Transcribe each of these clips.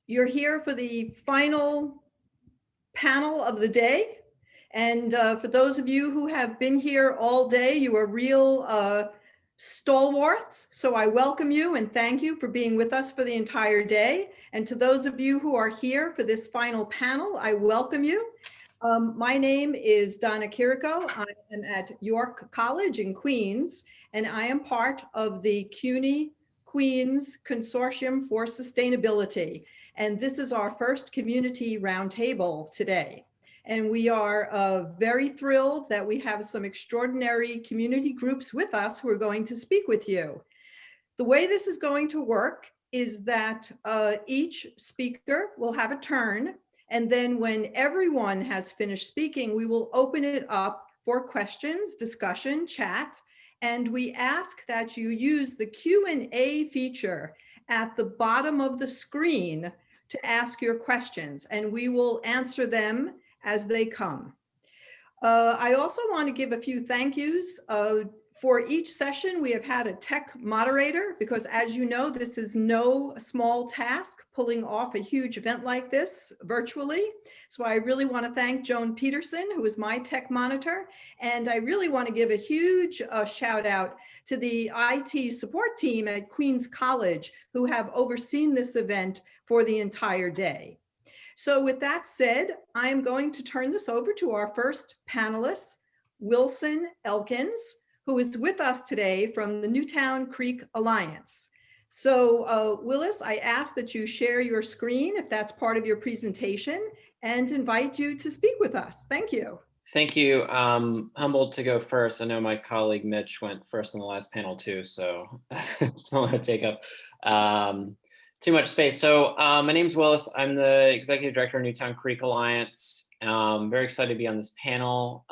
You're here for the final panel of the day. And for those of you who have been here all day, you are real stalwarts. So I welcome you and thank you for being with us for the entire day. And to those of you who are here for this final panel, I welcome you. My name is Donna Kiriko. I am at York College in Queens, and I am part of the CUNY Queens Consortium for Sustainability. And this is our first community roundtable today. And we are very thrilled that we have some extraordinary community groups with us who are going to speak with you. The way this is going to work is that each speaker will have a turn. And then when everyone has finished speaking, we will open it up for questions, discussion, chat. And we ask that you use the Q&A feature at the bottom of the screen to ask your questions, and we will answer them as they come. I also want to give a few thank yous. For each session, we have had a tech moderator because, as you know, this is no small task pulling off a huge event like this virtually. So I really want to thank Joan Peterson, who is my tech monitor. And I really want to give a huge shout out to the IT support team at Queens College, who have overseen this event for the entire day. So with that said, I am going to turn this over to our first panelist, Wilson Elkins, who is with us today from the Newtown Creek Alliance. So Willis, I ask that you share your screen if that's part of your presentation and invite you to speak with us. Thank you. Thank you. Humbled to go first. I know my colleague Mitch went first in the last panel too, so don't want to take up too much space. So my name's Willis. I'm the Executive Director of Newtown Creek Alliance. Very excited to be on this panel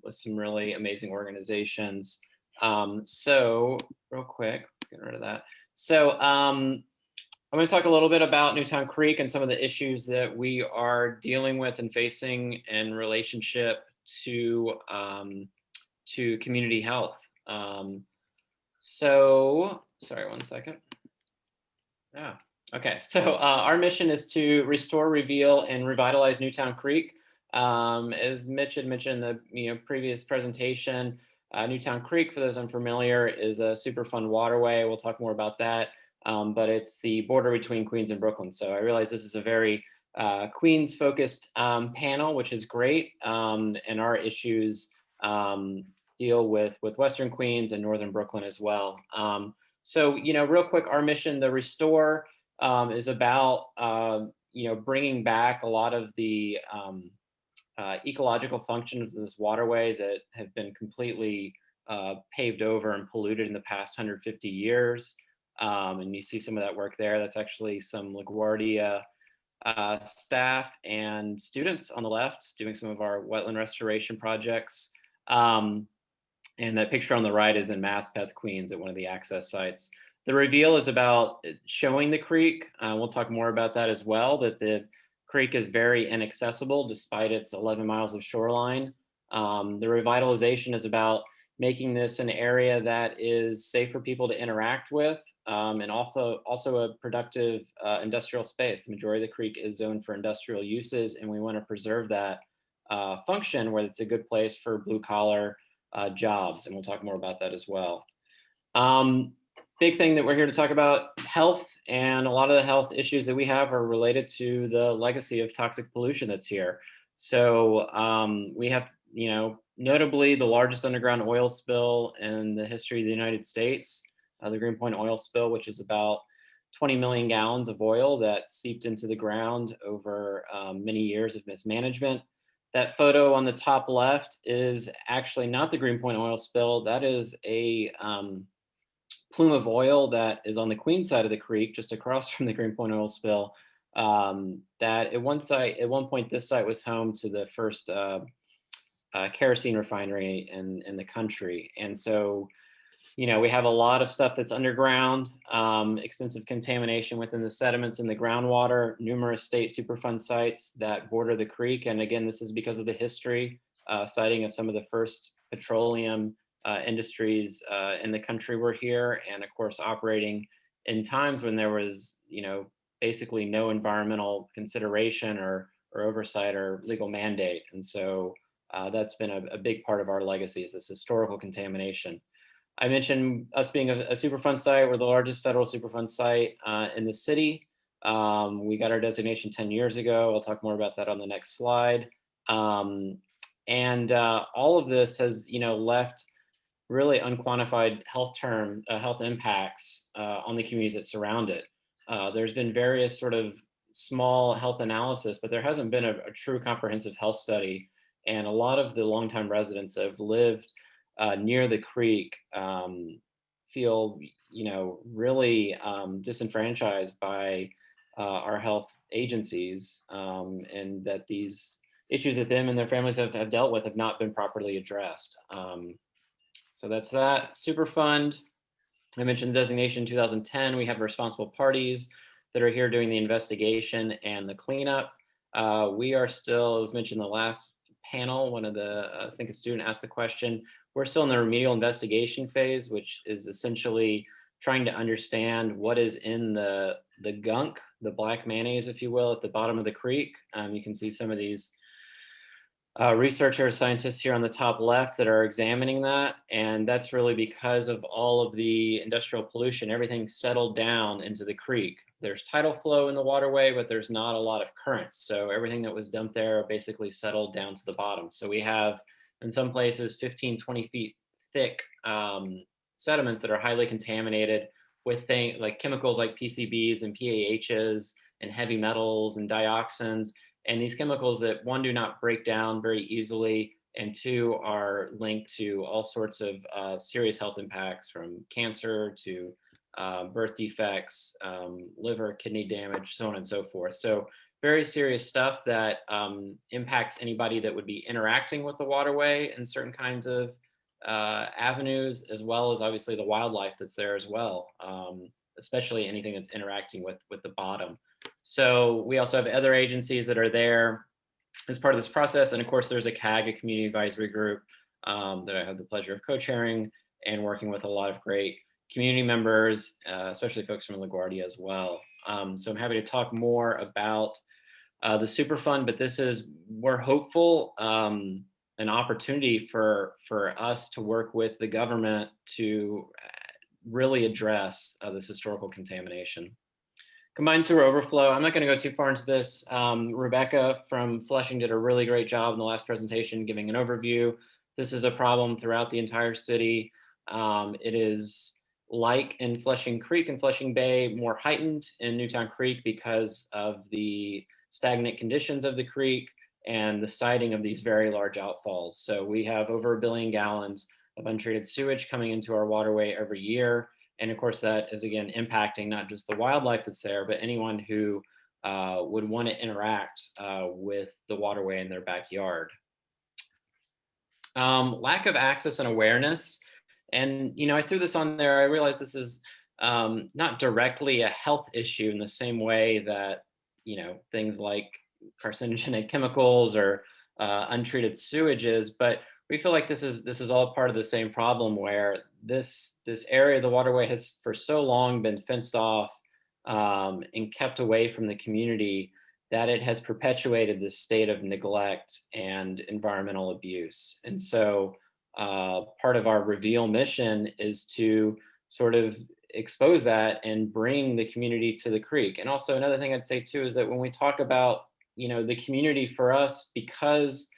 with some really amazing organizations. So real quick, get rid of that. So I'm going to talk a little bit about Newtown Creek and some of the issues that we are dealing with and facing in relationship to community health. So, sorry, one second. Yeah. Okay. So our mission is to restore, reveal, and revitalize Newtown Creek. As Mitch had mentioned in the previous presentation, Newtown Creek, for those unfamiliar, is a Superfund waterway. We'll talk more about that. But it's the border between Queens and Brooklyn. So I realize this is a very Queens-focused panel, which is great. And our issues deal with Western Queens and Northern Brooklyn as well. So, real quick, our mission, the Restore, is about, bringing back a lot of the ecological functions of this waterway that have been completely paved over and polluted in the past 150 years. And you see some of that work there. That's actually some LaGuardia staff and students on the left doing some of our wetland restoration projects. And that picture on the right is in Maspeth, Queens, at one of the access sites. The reveal is about showing the creek. We'll talk more about that as well, that the creek is very inaccessible despite its 11 miles of shoreline. The revitalization is about making this an area that is safe for people to interact with, and also a productive industrial space. The majority of the creek is zoned for industrial uses, and we want to preserve that function where it's a good place for blue collar jobs, and we'll talk more about that as well. Big thing that we're here to talk about, health, and a lot of the health issues that we have are related to the legacy of toxic pollution that's here. So we have, notably the largest underground oil spill in the history of the United States, the Greenpoint oil spill, which is about 20 million gallons of oil that seeped into the ground over many years of mismanagement. That photo on the top left is actually not the Greenpoint oil spill. That is a plume of oil that is on the Queens side of the creek, just across from the Greenpoint oil spill. That at one point, this site was home to the first kerosene refinery in the country. And so, we have a lot of stuff that's underground, extensive contamination within the sediments in the groundwater, numerous state Superfund sites that border the creek. And again, this is because of the history, siting of some of the first petroleum industries in the country were here. And of course, operating in times when there was, basically no environmental consideration or oversight or legal mandate. And so that's been a big part of our legacy, is this historical contamination. I mentioned us being a Superfund site. We're the largest federal Superfund site in the city. We got our designation 10 years ago. I'll talk more about that on the next slide. And all of this has, left really unquantified health impacts on the communities that surround it. There's been various sort of small health analysis, but there hasn't been a true comprehensive health study. And a lot of the longtime residents that have lived near the creek feel, really disenfranchised by our health agencies, and that these issues that them and their families have dealt with have not been properly addressed. So that's that. Superfund, I mentioned the designation in 2010. We have responsible parties that are here doing the investigation and the cleanup. We are still, it was mentioned in the last panel, one of the, I think a student asked the question, we're still in the remedial investigation phase, which is essentially trying to understand what is in the gunk, the black mayonnaise, if you will, at the bottom of the creek. You can see some of these researchers, scientists here on the top left that are examining that. And that's really because of all of the industrial pollution, everything settled down into the creek. There's tidal flow in the waterway, but there's not a lot of current. So everything that was dumped there basically settled down to the bottom. So we have, in some places, 15, 20 feet thick sediments that are highly contaminated with things like chemicals like PCBs and PAHs and heavy metals and dioxins. And these chemicals that, one, do not break down very easily, and two, are linked to all sorts of serious health impacts, from cancer to birth defects, liver, kidney damage, so on and so forth. So very serious stuff that impacts anybody that would be interacting with the waterway in certain kinds of avenues, as well as obviously the wildlife that's there as well, especially anything that's interacting with the bottom. So we also have other agencies that are there as part of this process. And of course, there's a CAG, a community advisory group, that I have the pleasure of co-chairing and working with a lot of great community members, especially folks from LaGuardia as well. So I'm happy to talk more about the Superfund, but we're hopeful, an opportunity for us to work with the government to really address this historical contamination. Combined sewer overflow, I'm not going to go too far into this. Rebecca from Flushing did a really great job in the last presentation giving an overview. This is a problem throughout the entire city. It is, like in Flushing Creek and Flushing Bay, more heightened in Newtown Creek because of the stagnant conditions of the creek and the siting of these very large outfalls. So we have over 1 billion gallons of untreated sewage coming into our waterway every year. And of course, that is, again, impacting not just the wildlife that's there, but anyone who would want to interact with the waterway in their backyard. Lack of access and awareness. And, I threw this on there. I realize this is not directly a health issue in the same way that, things like carcinogenic chemicals or untreated sewage is, but we feel like this is all part of the same problem, where this area of the waterway has for so long been fenced off and kept away from the community that it has perpetuated this state of neglect and environmental abuse. And so part of our Reveal mission is to sort of expose that and bring the community to the creek. And also another thing I'd say too is that when we talk about, the community, for us, because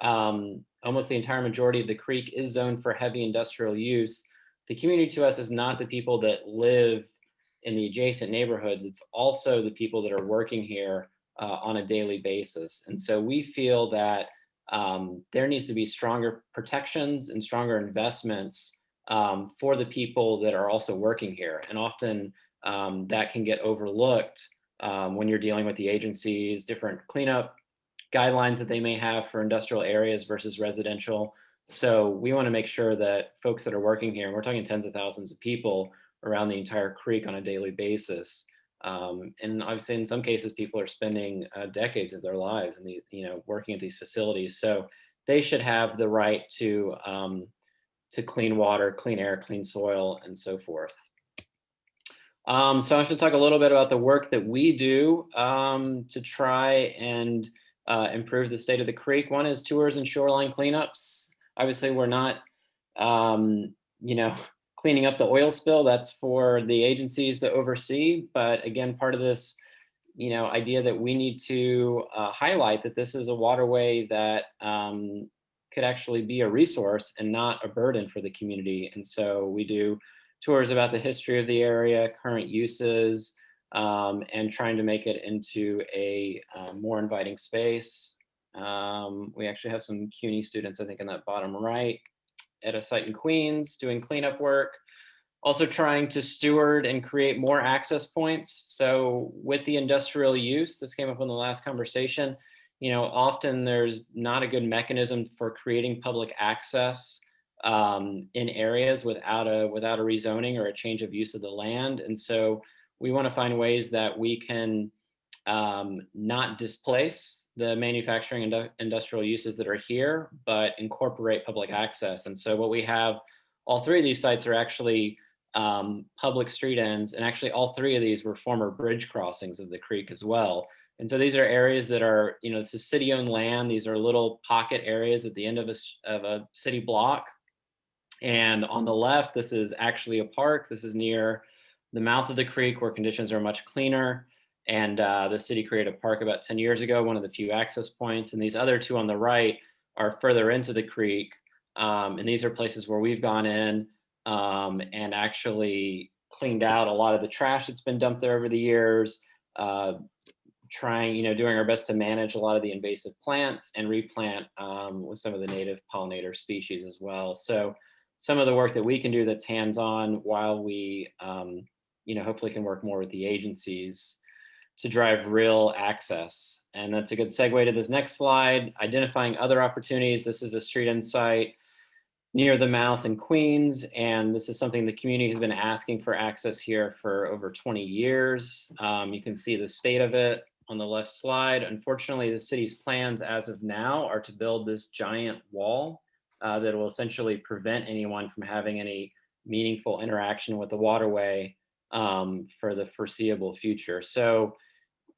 almost the entire majority of the creek is zoned for heavy industrial use, the community to us is not the people that live in the adjacent neighborhoods. It's also the people that are working here on a daily basis. And so we feel that there needs to be stronger protections and stronger investments for the people that are also working here. And often that can get overlooked when you're dealing with the agencies, different cleanup guidelines that they may have for industrial areas versus residential. So we want to make sure that folks that are working here, and we're talking tens of thousands of people around the entire creek on a daily basis. And obviously in some cases, people are spending decades of their lives in working at these facilities. So they should have the right to clean water, clean air, clean soil, and so forth. So I should talk a little bit about the work that we do to try and improve the state of the creek. One is tours and shoreline cleanups. Obviously, we're not, um, you know, cleaning up the oil spill. That's for the agencies to oversee. But again, part of this, idea that we need to highlight that this is a waterway that could actually be a resource and not a burden for the community. And so we do tours about the history of the area, current uses, and trying to make it into a more inviting space. We actually have some CUNY students, I think, in that bottom right at a site in Queens doing cleanup work. Also trying to steward and create more access points. So with the industrial use, this came up in the last conversation, often there's not a good mechanism for creating public access in areas without a rezoning or a change of use of the land. And so we want to find ways that we can not displace the manufacturing and industrial uses that are here, but incorporate public access. And so what we have, all three of these sites are actually public street ends, and actually all three of these were former bridge crossings of the creek as well. And so these are areas that are, it's a city-owned land. These are little pocket areas at the end of a city block. And on the left, this is actually a park. This is near the mouth of the creek where conditions are much cleaner. And the city created a park about 10 years ago, one of the few access points. And these other two on the right are further into the creek. And these are places where we've gone in and actually cleaned out a lot of the trash that's been dumped there over the years, doing our best to manage a lot of the invasive plants and replant with some of the native pollinator species as well. So some of the work that we can do that's hands-on while we, hopefully can work more with the agencies to drive real access. And that's a good segue to this next slide, identifying other opportunities. This is a street end site near the mouth in Queens. And this is something the community has been asking for access here for over 20 years. You can see the state of it on the left slide. Unfortunately, the city's plans as of now are to build this giant wall that will essentially prevent anyone from having any meaningful interaction with the waterway for the foreseeable future. So,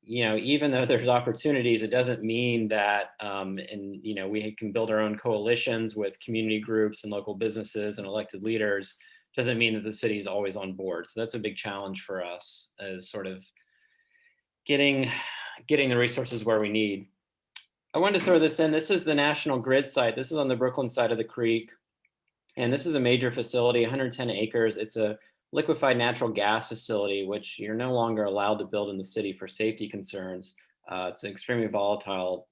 even though there's opportunities, it doesn't mean that, we can build our own coalitions with community groups and local businesses and elected leaders. Doesn't mean that the city is always on board. So that's a big challenge for us, as sort of getting the resources where we need. I wanted to throw this in. This is the National Grid site. This is on the Brooklyn side of the creek. And this is a major facility, 110 acres. It's a liquefied natural gas facility, which you're no longer allowed to build in the city for safety concerns. It's an extremely volatile,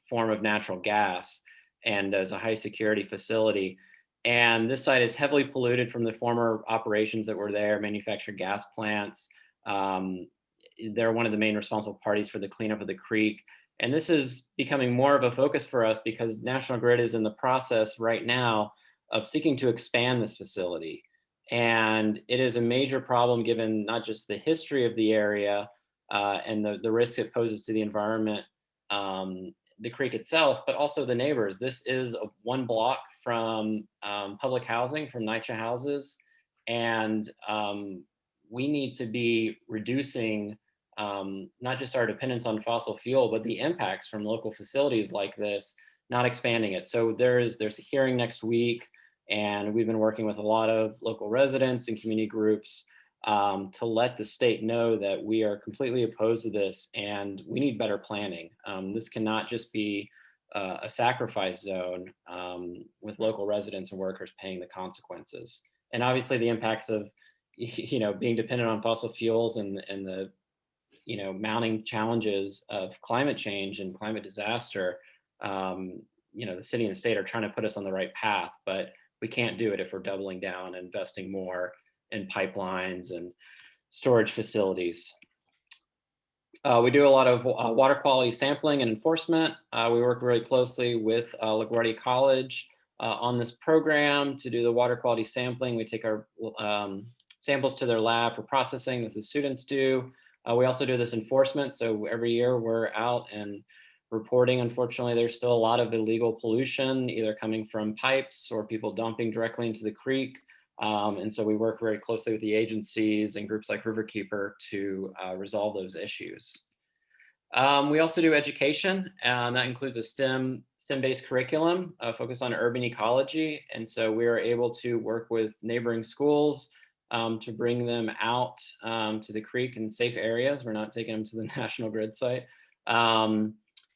form of natural gas, and as a high security facility. And this site is heavily polluted from the former operations that were there, manufactured gas plants. They're one of the main responsible parties for the cleanup of the creek. And this is becoming more of a focus for us because National Grid is in the process right now of seeking to expand this facility. And it is a major problem given not just the history of the area and the risk it poses to the environment, the creek itself, but also the neighbors. This is one block from public housing, from NYCHA houses. And we need to be reducing not just our dependence on fossil fuel, but the impacts from local facilities like this, not expanding it. So there's a hearing next week, and we've been working with a lot of local residents and community groups to let the state know that we are completely opposed to this and we need better planning. This cannot just be a sacrifice zone with local residents and workers paying the consequences. And obviously the impacts of being dependent on fossil fuels and the mounting challenges of climate change and climate disaster. The city and the state are trying to put us on the right path, but we can't do it if we're doubling down and investing more in pipelines and storage facilities. We do a lot of water quality sampling and enforcement. We work really closely with LaGuardia College on this program to do the water quality sampling. We take our samples to their lab for processing that the students do. We also do this enforcement. So every year we're out and reporting. Unfortunately, there's still a lot of illegal pollution, either coming from pipes or people dumping directly into the creek. And so we work very closely with the agencies and groups like Riverkeeper to resolve those issues. We also do education, and that includes a STEM-based curriculum focused on urban ecology. And so we are able to work with neighboring schools to bring them out to the creek in safe areas. We're not taking them to the National Grid site.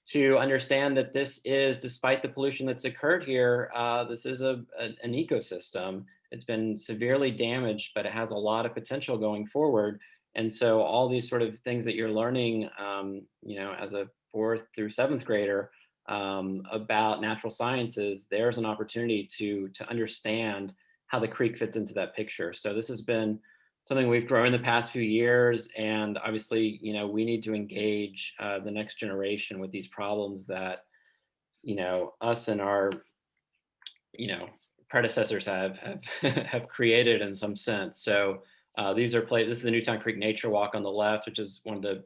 To understand that this is, despite the pollution that's occurred here, this is an ecosystem. It's been severely damaged, but it has a lot of potential going forward. And so all these sort of things that you're learning, as a 4th through 7th grader about natural sciences, there's an opportunity to understand how the creek fits into that picture. So this has been something we've grown in the past few years, and obviously, we need to engage the next generation with these problems that, us and our, predecessors have have created in some sense. So this is the Newtown Creek Nature Walk on the left, which is one of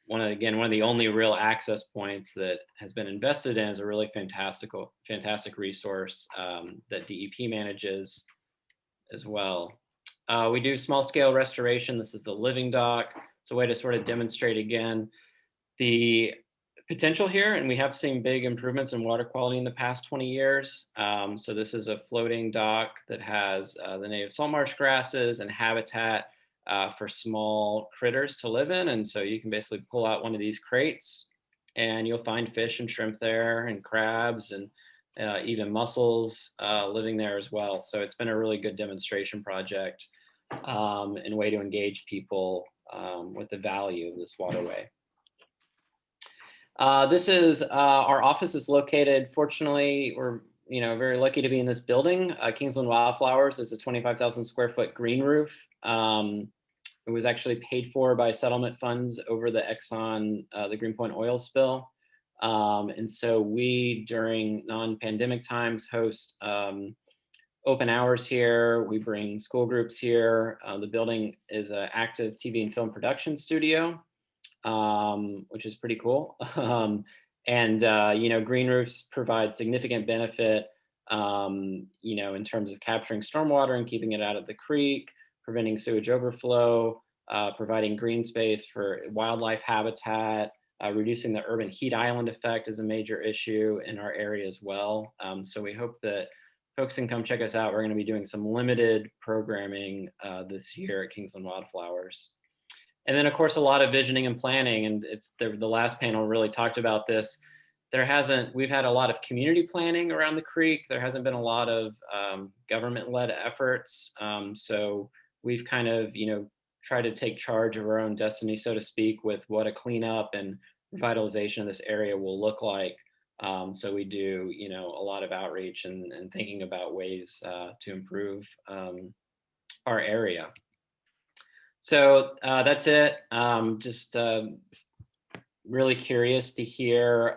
the only real access points that has been invested in. Is a really fantastic resource that DEP manages as well. We do small scale restoration. This is the living dock. It's a way to sort of demonstrate again the potential here, and we have seen big improvements in water quality in the past 20 years. So this is a floating dock that has the native salt marsh grasses and habitat for small critters to live in. And so you can basically pull out one of these crates and you'll find fish and shrimp there and crabs and even mussels living there as well. So it's been a really good demonstration project and way to engage people with the value of this waterway. This is our office is located. Fortunately, we're very lucky to be in this building. Kingsland Wildflowers is a 25,000 square foot green roof. It was actually paid for by settlement funds over the Exxon, the Greenpoint oil spill. And so we, during non-pandemic times, host open hours here. We bring school groups here. The building is an active TV and film production studio, which is pretty cool. Green roofs provide significant benefit, in terms of capturing stormwater and keeping it out of the creek, preventing sewage overflow, providing green space for wildlife habitat, reducing the urban heat island effect is a major issue in our area as well. So we hope that folks can come check us out. We're going to be doing some limited programming this year at Kingsland Wildflowers. And then, of course, a lot of visioning and planning, and it's the last panel really talked about this. We've had a lot of community planning around the creek. There hasn't been a lot of government-led efforts. So we've kind of, tried to take charge of our own destiny, so to speak, with what a cleanup and revitalization of this area will look like. So we do, a lot of outreach and thinking about ways to improve our area. So that's it. Just really curious to hear,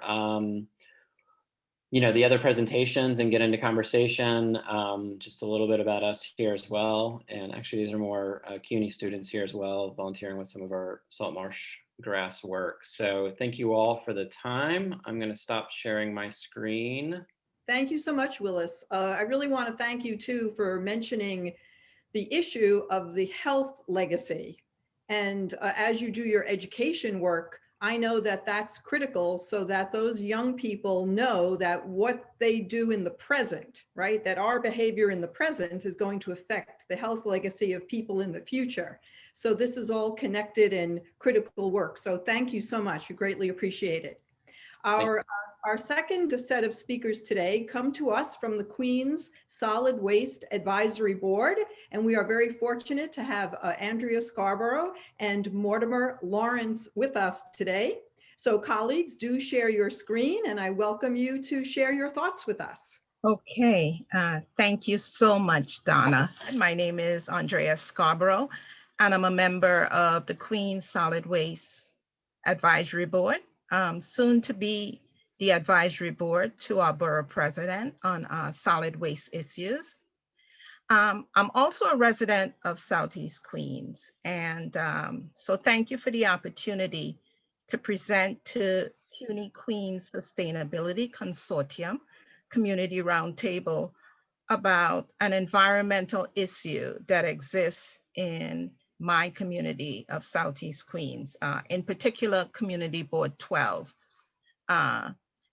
the other presentations and get into conversation. Just a little bit about us here as well. And actually, these are more CUNY students here as well, volunteering with some of our salt marsh grass work. So thank you all for the time. I'm going to stop sharing my screen. Thank you so much, Willis. I really want to thank you too for mentioning the issue of the health legacy. And as you do your education work, I know that that's critical so that those young people know that what they do in the present, right, that our behavior in the present is going to affect the health legacy of people in the future. So this is all connected and critical work. So thank you so much. We greatly appreciate it. Our second set of speakers today come to us from the Queens Solid Waste Advisory Board, and we are very fortunate to have Andrea Scarborough and Mortimer Lawrence with us today. So colleagues, do share your screen, and I welcome you to share your thoughts with us. Okay, thank you so much, Donna. My name is Andrea Scarborough, and I'm a member of the Queens Solid Waste Advisory Board, soon to be the advisory board to our borough president on solid waste issues. I'm also a resident of Southeast Queens, and so thank you for the opportunity to present to CUNY Queens Sustainability Consortium Community Roundtable about an environmental issue that exists in my community of Southeast Queens, in particular, Community Board 12.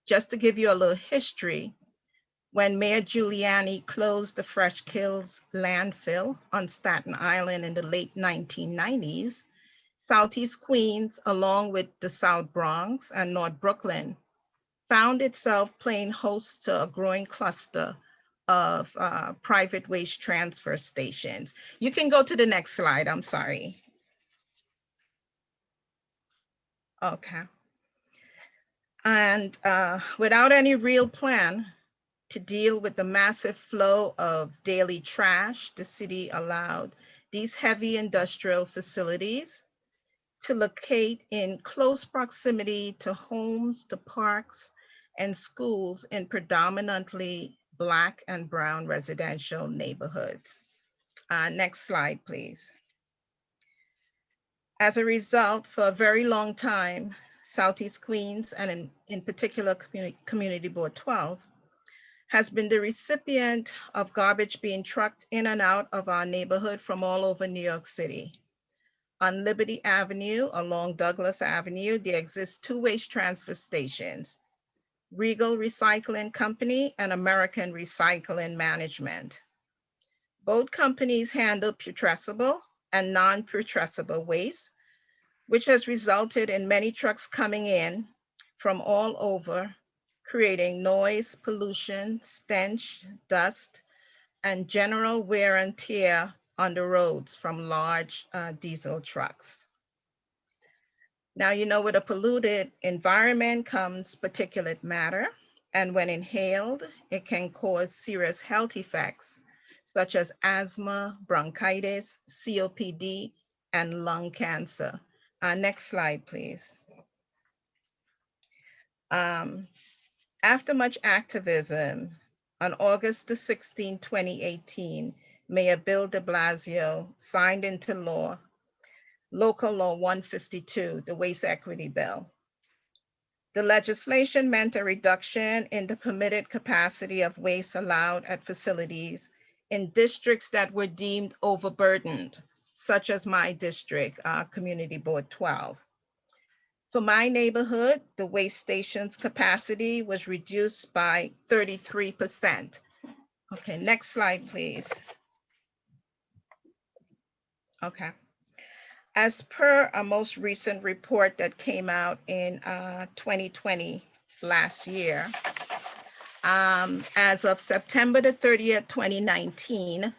Just to give you a little history, when Mayor Giuliani closed the Fresh Kills landfill on Staten Island in the late 1990s, Southeast Queens, along with the South Bronx and North Brooklyn, found itself playing host to a growing cluster of private waste transfer stations. You can go to the next slide, I'm sorry. Okay. And without any real plan to deal with the massive flow of daily trash, the city allowed these heavy industrial facilities to locate in close proximity to homes, to parks, and schools in predominantly Black and brown residential neighborhoods. Next slide, please. As a result, for a very long time, Southeast Queens, and in particular Community Board 12, has been the recipient of garbage being trucked in and out of our neighborhood from all over New York City. On Liberty Avenue, along Douglas Avenue, there exist two waste transfer stations, Regal Recycling Company and American Recycling Management. Both companies handle putrescible and non-putrescible waste, which has resulted in many trucks coming in from all over, creating noise, pollution, stench, dust, and general wear and tear on the roads from large diesel trucks. Now, you know, with a polluted environment comes particulate matter, and when inhaled, it can cause serious health effects, such as asthma, bronchitis, COPD, and lung cancer. Next slide, please. After much activism, on August the 16th, 2018, Mayor Bill de Blasio signed into law Local Law 152, the Waste Equity Bill. The legislation meant a reduction in the permitted capacity of waste allowed at facilities in districts that were deemed overburdened, such as my district, Community Board 12. For my neighborhood, the waste station's capacity was reduced by 33%. Okay, next slide, please. Okay. As per a most recent report that came out in 2020, last year, as of September the 30th, 2019,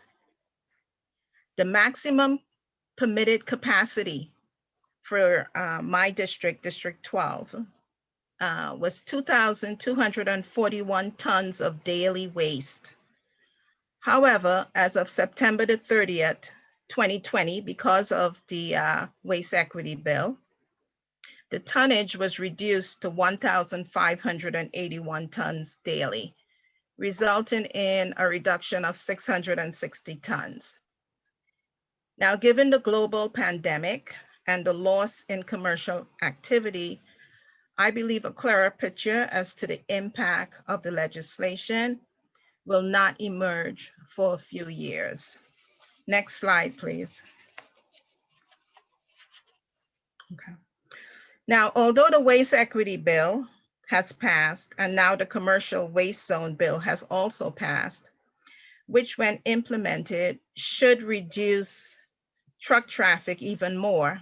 the maximum permitted capacity for my district, District 12, was 2,241 tons of daily waste. However, as of September the 30th, 2020, because of the Waste Equity Bill, the tonnage was reduced to 1,581 tons daily, resulting in a reduction of 660 tons. Now, given the global pandemic and the loss in commercial activity, I believe a clearer picture as to the impact of the legislation will not emerge for a few years. Next slide, please. Okay. Now, although the Waste Equity Bill has passed, and now the Commercial Waste Zone Bill has also passed, which when implemented should reduce truck traffic even more,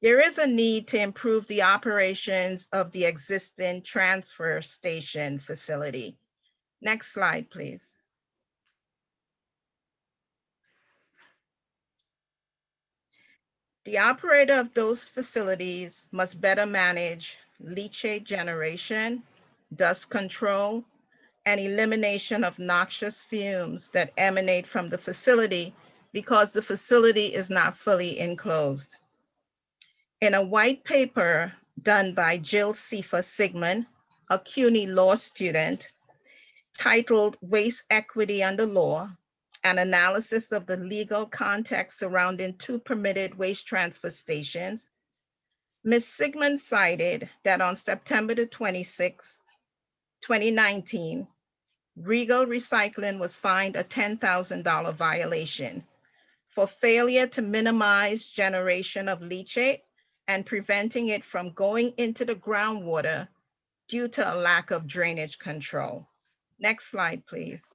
there is a need to improve the operations of the existing transfer station facility. Next slide, please. The operator of those facilities must better manage leachate generation, dust control, and elimination of noxious fumes that emanate from the facility because the facility is not fully enclosed. In a white paper done by Jill Cephas Sigmund, a CUNY law student, titled Waste Equity Under Law, an analysis of the legal context surrounding two permitted waste transfer stations, Ms. Sigmund cited that on September the 26th, 2019, Regal Recycling was fined a $10,000 violation for failure to minimize generation of leachate and preventing it from going into the groundwater due to a lack of drainage control. Next slide, please.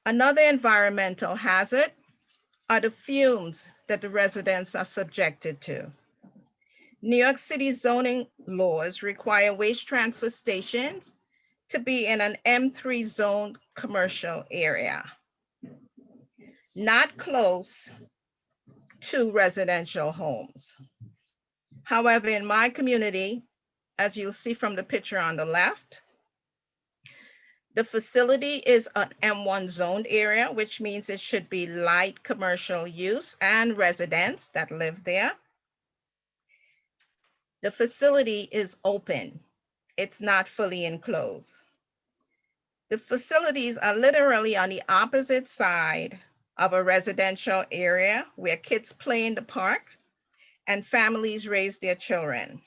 Another environmental hazard are the fumes that the residents are subjected to. New York City zoning laws require waste transfer stations to be in an M3 zoned commercial area, not close to residential homes. However, in my community, as you'll see from the picture on the left, the facility is an M1 zoned area, which means it should be light commercial use and residents that live there. The facility is open. It's not fully enclosed. The facilities are literally on the opposite side of a residential area where kids play in the park and families raise their children.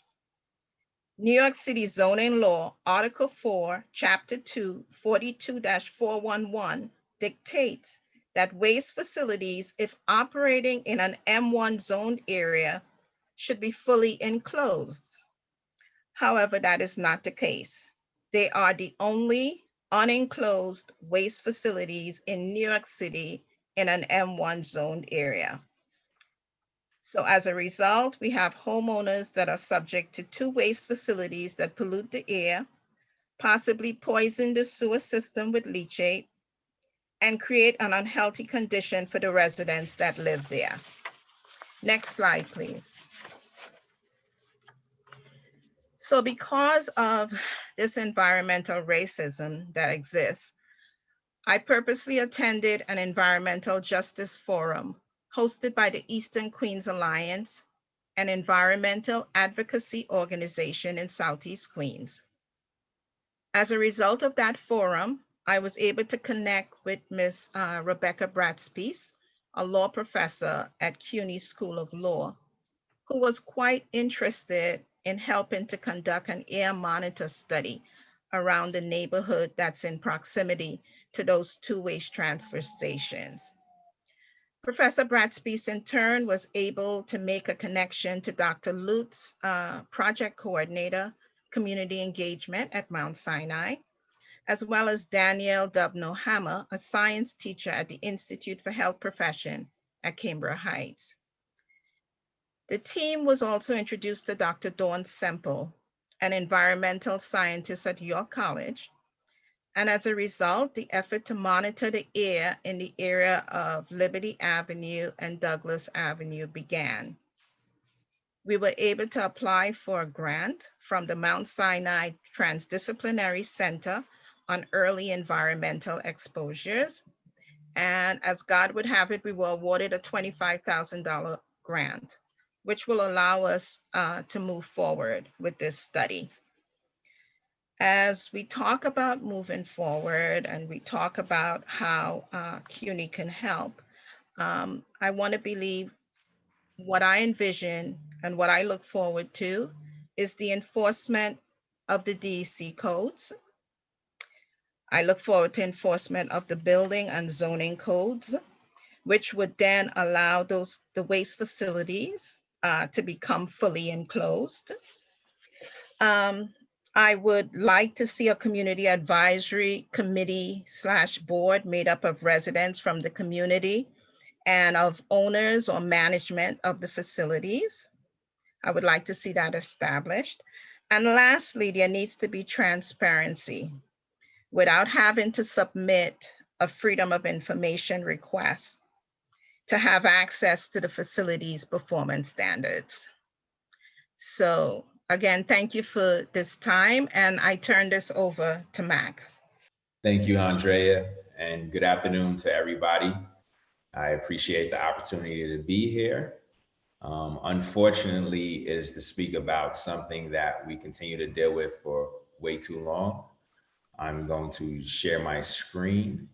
New York City zoning law, Article 4, Chapter 2, 42-411 dictates that waste facilities, if operating in an M1 zoned area, should be fully enclosed. However, that is not the case. They are the only unenclosed waste facilities in New York City in an M1 zoned area. So as a result, we have homeowners that are subject to 2 waste facilities that pollute the air, possibly poison the sewer system with leachate, and create an unhealthy condition for the residents that live there. Next slide, please. So because of this environmental racism that exists, I purposely attended an environmental justice forum hosted by the Eastern Queens Alliance, an environmental advocacy organization in Southeast Queens. As a result of that forum, I was able to connect with Ms. Rebecca Bratspies, a law professor at CUNY School of Law, who was quite interested in helping to conduct an air monitor study around the neighborhood that's in proximity to those 2 waste transfer stations. Professor Bratspies in turn was able to make a connection to Dr. Lutz, project coordinator, community engagement at Mount Sinai, as well as Danielle Dubno-Hammer, a science teacher at the Institute for Health Profession at Cambridge Heights. The team was also introduced to Dr. Dawn Semple, an environmental scientist at York College. And as a result, the effort to monitor the air in the area of Liberty Avenue and Douglas Avenue began. We were able to apply for a grant from the Mount Sinai Transdisciplinary Center on Early Environmental Exposures. And as God would have it, we were awarded a $25,000 grant, which will allow us to move forward with this study. As we talk about moving forward and we talk about how CUNY can help, I want to believe what I envision and what I look forward to is the enforcement of the DEC codes. I look forward to enforcement of the building and zoning codes, which would then allow the waste facilities to become fully enclosed. I would like to see a community advisory committee / board made up of residents from the community and of owners or management of the facilities. I would like to see that established. And lastly, there needs to be transparency without having to submit a freedom of information request to have access to the facility's performance standards. So again, thank you for this time, and I turn this over to Mac. Thank you, Andrea, and good afternoon to everybody. I appreciate the opportunity to be here. Unfortunately, it is to speak about something that we continue to deal with for way too long. I'm going to share my screen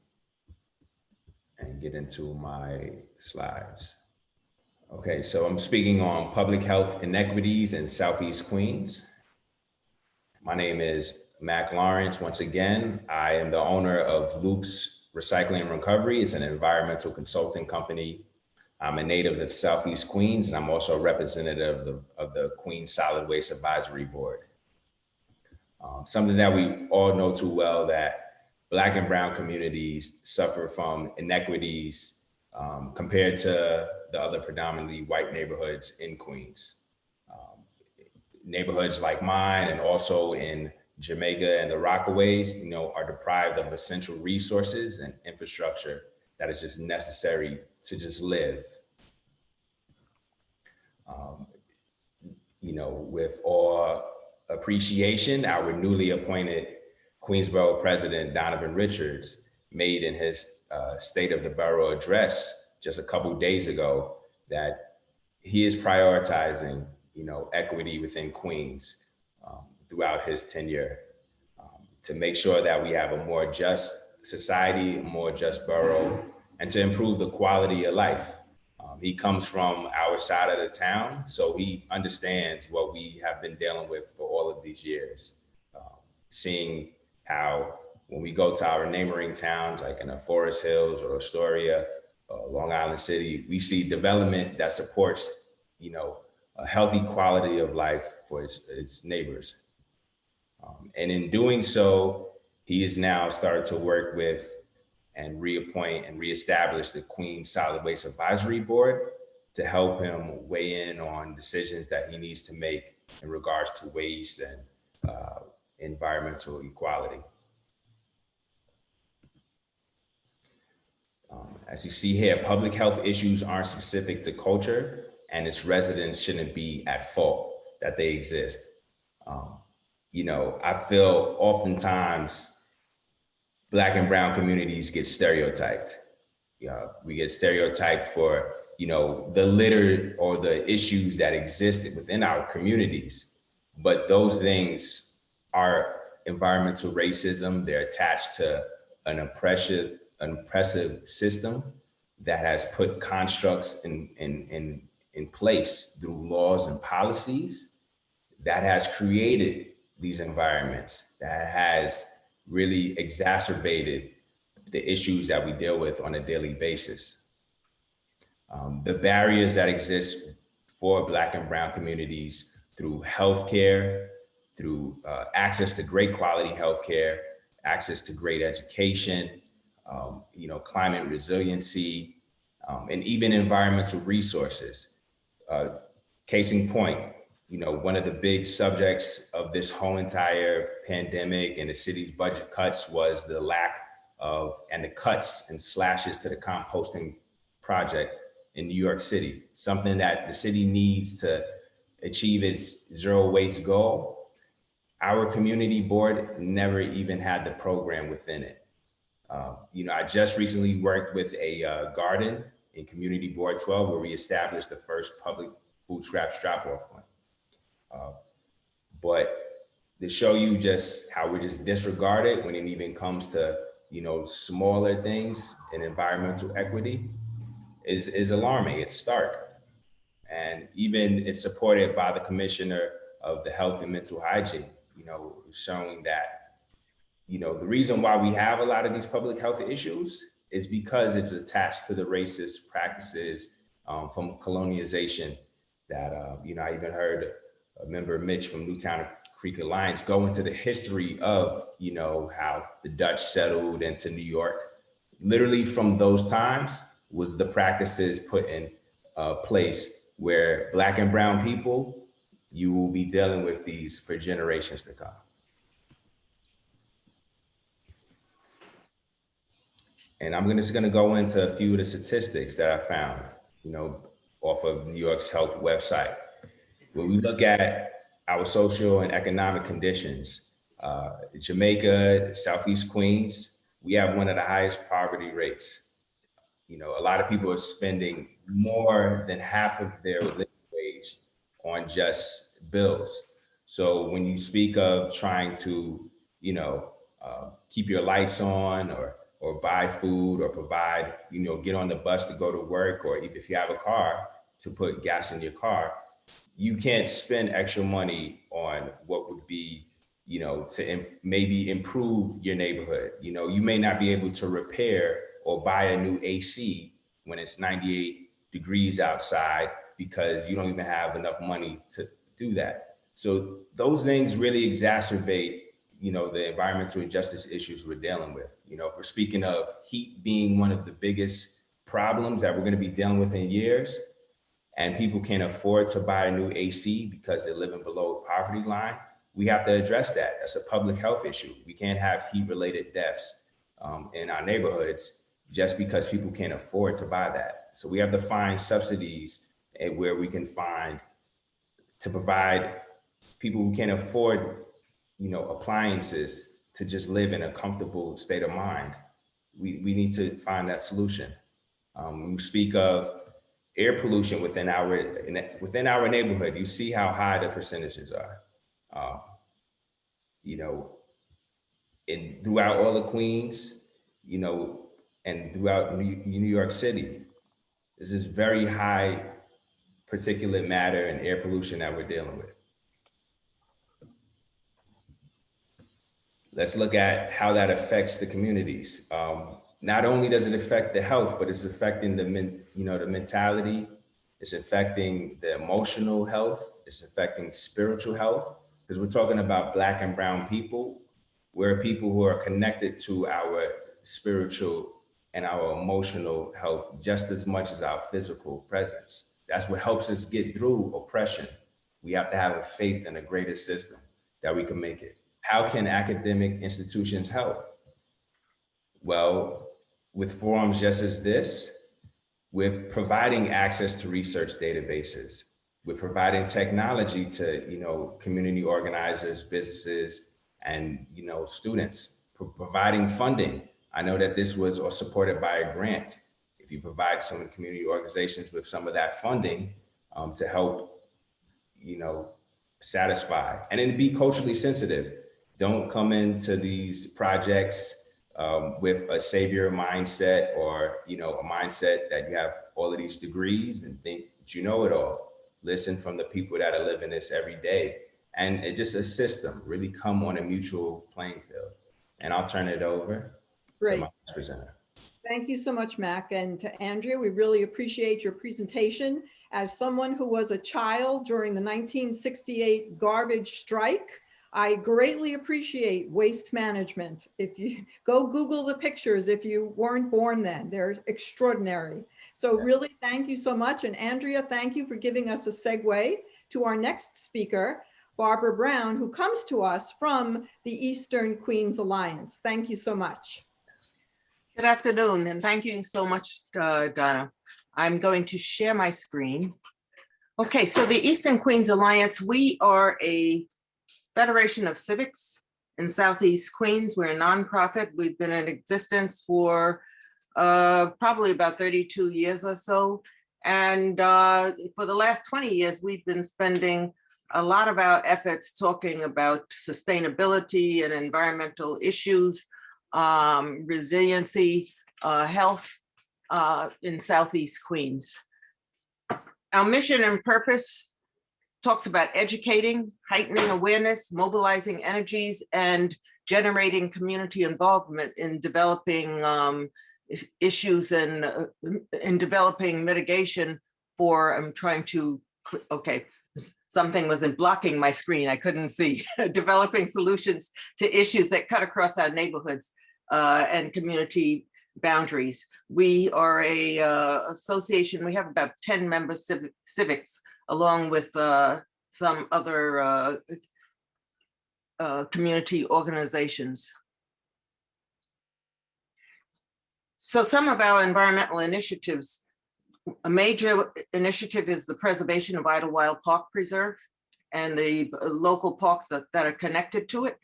and get into my slides. Okay, so I'm speaking on public health inequities in Southeast Queens. My name is Mac Lawrence. Once again, I am the owner of Loops Recycling and Recovery. It's an environmental consulting company. I'm a native of Southeast Queens, and I'm also a representative of the Queens Solid Waste Advisory Board. Something that we all know too well, that Black and brown communities suffer from inequities compared to the other predominantly white neighborhoods in Queens. Neighborhoods like mine and also in Jamaica and the Rockaways, you know, are deprived of essential resources and infrastructure that is just necessary to just live. You know, with all appreciation, our newly appointed Queensborough President, Donovan Richards, made in his State of the Borough address just a couple days ago that he is prioritizing, you know, equity within Queens throughout his tenure to make sure that we have a more just society, a more just borough, and to improve the quality of life. He comes from our side of the town, so he understands what we have been dealing with for all of these years. Seeing how when we go to our neighboring towns, like in the Forest Hills or Astoria, Long Island City, we see development that supports, you know, a healthy quality of life for its neighbors. And in doing so, he has now started to work with and reappoint and reestablish the Queens Solid Waste Advisory Board to help him weigh in on decisions that he needs to make in regards to waste and environmental equality. As you see here, public health issues aren't specific to culture, and its residents shouldn't be at fault that they exist. You know, I feel oftentimes Black and brown communities get stereotyped. We get stereotyped for, you know, the litter or the issues that exist within our communities. But those things are environmental racism. They're attached to an oppressive system that has put constructs in place through laws and policies that has created these environments, that has really exacerbated the issues that we deal with on a daily basis. The barriers that exist for Black and brown communities through healthcare, through access to great quality healthcare, access to great education, you know, climate resiliency, and even environmental resources. Case in point, you know, one of the big subjects of this whole entire pandemic and the city's budget cuts was the lack of, and the cuts and slashes to the composting project in New York City, something that the city needs to achieve its zero waste goal. Our community board never even had the program within it. You know, I just recently worked with a garden in Community Board 12 where we established the first public food scraps drop-off point. But to show you just how we're just disregarded when it even comes to, you know, smaller things in environmental equity is alarming. It's stark. And even it's supported by the Commissioner of the Health and Mental Hygiene, you know, showing that, you know, the reason why we have a lot of these public health issues is because it's attached to the racist practices from colonialization that, you know, I even heard a member, Mitch from Newtown Creek Alliance, go into the history of, you know, how the Dutch settled into New York. Literally from those times was the practices put in place where Black and brown people, you will be dealing with these for generations to come. And I'm just gonna go into a few of the statistics that I found, you know, off of New York's health website. When we look at our social and economic conditions, Jamaica, Southeast Queens, we have one of the highest poverty rates. You know, a lot of people are spending more than half of their living wage on just bills. So when you speak of trying to, you know, keep your lights on or buy food or provide, you know, get on the bus to go to work, or even if you have a car, to put gas in your car, you can't spend extra money on what would be, you know, to maybe improve your neighborhood. You know, you may not be able to repair or buy a new AC when it's 98 degrees outside because you don't even have enough money to do that. So those things really exacerbate, you know, the environmental injustice issues we're dealing with. You know, if we're speaking of heat being one of the biggest problems that we're going to be dealing with in years, and people can't afford to buy a new AC because they're living below the poverty line, we have to address that. That's a public health issue. We can't have heat-related deaths in our neighborhoods just because people can't afford to buy that. So we have to find subsidies where we can find to provide people who can't afford, you know, appliances to just live in a comfortable state of mind. We need to find that solution. We speak of air pollution within our neighborhood. You see how high the percentages are. You know, throughout all of Queens, you know, and throughout New York City, there's this very high particulate matter and air pollution that we're dealing with. Let's look at how that affects the communities. Not only does it affect the health, but it's affecting the mentality. It's affecting the emotional health. It's affecting spiritual health, because we're talking about Black and brown people. We're people who are connected to our spiritual and our emotional health just as much as our physical presence. That's what helps us get through oppression. We have to have a faith in a greater system that we can make it. How can academic institutions help? Well, with forums just as this, with providing access to research databases, with providing technology to, you know, community organizers, businesses, and, you know, students, providing funding. I know that this was supported by a grant. If you provide some community organizations with some of that funding to help, you know, satisfy, and then be culturally sensitive. Don't come into these projects with a savior mindset, or, you know, a mindset that you have all of these degrees and think that you know it all. Listen from the people that are living this every day, and it just assist them, really come on a mutual playing field. And I'll turn it over to my presenter. Thank you so much, Mac. And to Andrea, we really appreciate your presentation. As someone who was a child during the 1968 garbage strike, I greatly appreciate waste management. If you go Google the pictures, if you weren't born then, they're extraordinary. So really, thank you so much. And Andrea, thank you for giving us a segue to our next speaker, Barbara Brown, who comes to us from the Eastern Queens Alliance. Thank you so much. Good afternoon, and thank you so much, Donna. I'm going to share my screen. Okay, so the Eastern Queens Alliance, we are a federation of civics in Southeast Queens. We're a nonprofit. We've been in existence for probably about 32 years or so. And for the last 20 years, we've been spending a lot of our efforts talking about sustainability and environmental issues, resiliency, health in Southeast Queens. Our mission and purpose talks about educating, heightening awareness, mobilizing energies, and generating community involvement in developing issues and in developing mitigation for, I'm trying to, okay, something wasn't blocking my screen, I couldn't see, developing solutions to issues that cut across our neighborhoods and community boundaries. We are a association, we have about 10 member civics, along with some other community organizations. So some of our environmental initiatives, a major initiative is the preservation of Idlewild Park Preserve and the local parks that are connected to it.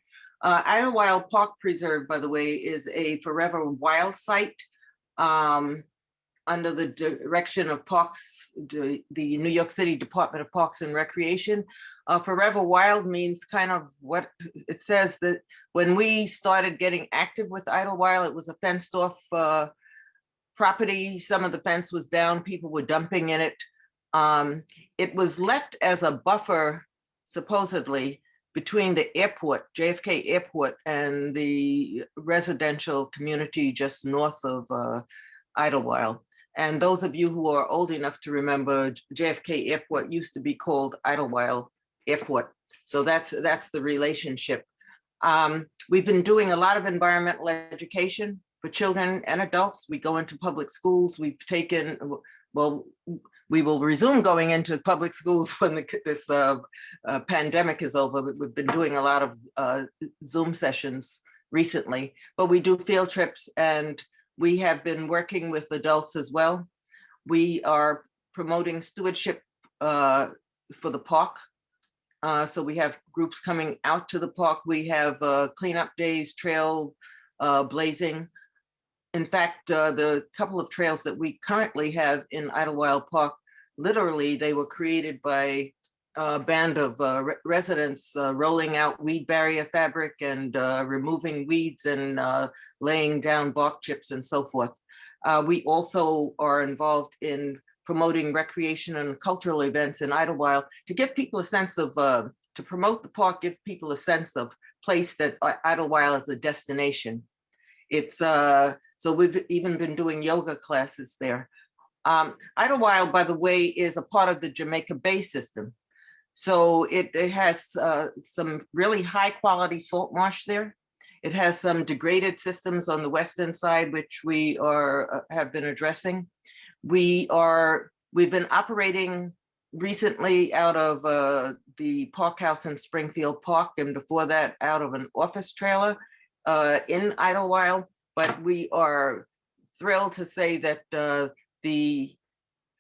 Idlewild Park Preserve, by the way, is a forever wild site under the direction of Parks, the New York City Department of Parks and Recreation. Forever wild means kind of what it says, that when we started getting active with Idlewild, it was a fenced off property. Some of the fence was down, people were dumping in it. It was left as a buffer, supposedly, between the airport, JFK Airport, and the residential community just north of Idlewild. And those of you who are old enough to remember, JFK Airport used to be called Idlewild Airport. So that's the relationship. We've been doing a lot of environmental education for children and adults. We go into public schools. We've taken, well, we will resume going into public schools when this pandemic is over. We've been doing a lot of Zoom sessions recently, but we do field trips, and we have been working with adults as well. We are promoting stewardship for the park. So we have groups coming out to the park. We have cleanup days, trail blazing. In fact, the couple of trails that we currently have in Idlewild Park, literally they were created by a band of residents rolling out weed barrier fabric and removing weeds and laying down bark chips and so forth. We also are involved in promoting recreation and cultural events in Idlewild to give people a sense of, to promote the park, give people a sense of place that Idlewild is a destination. It's, so we've even been doing yoga classes there. Idlewild, by the way, is a part of the Jamaica Bay system. So it has some really high quality salt marsh there. It has some degraded systems on the western side, which we have been addressing. We've been operating recently out of the Park House in Springfield Park, and before that out of an office trailer in Idlewild. But we are thrilled to say that the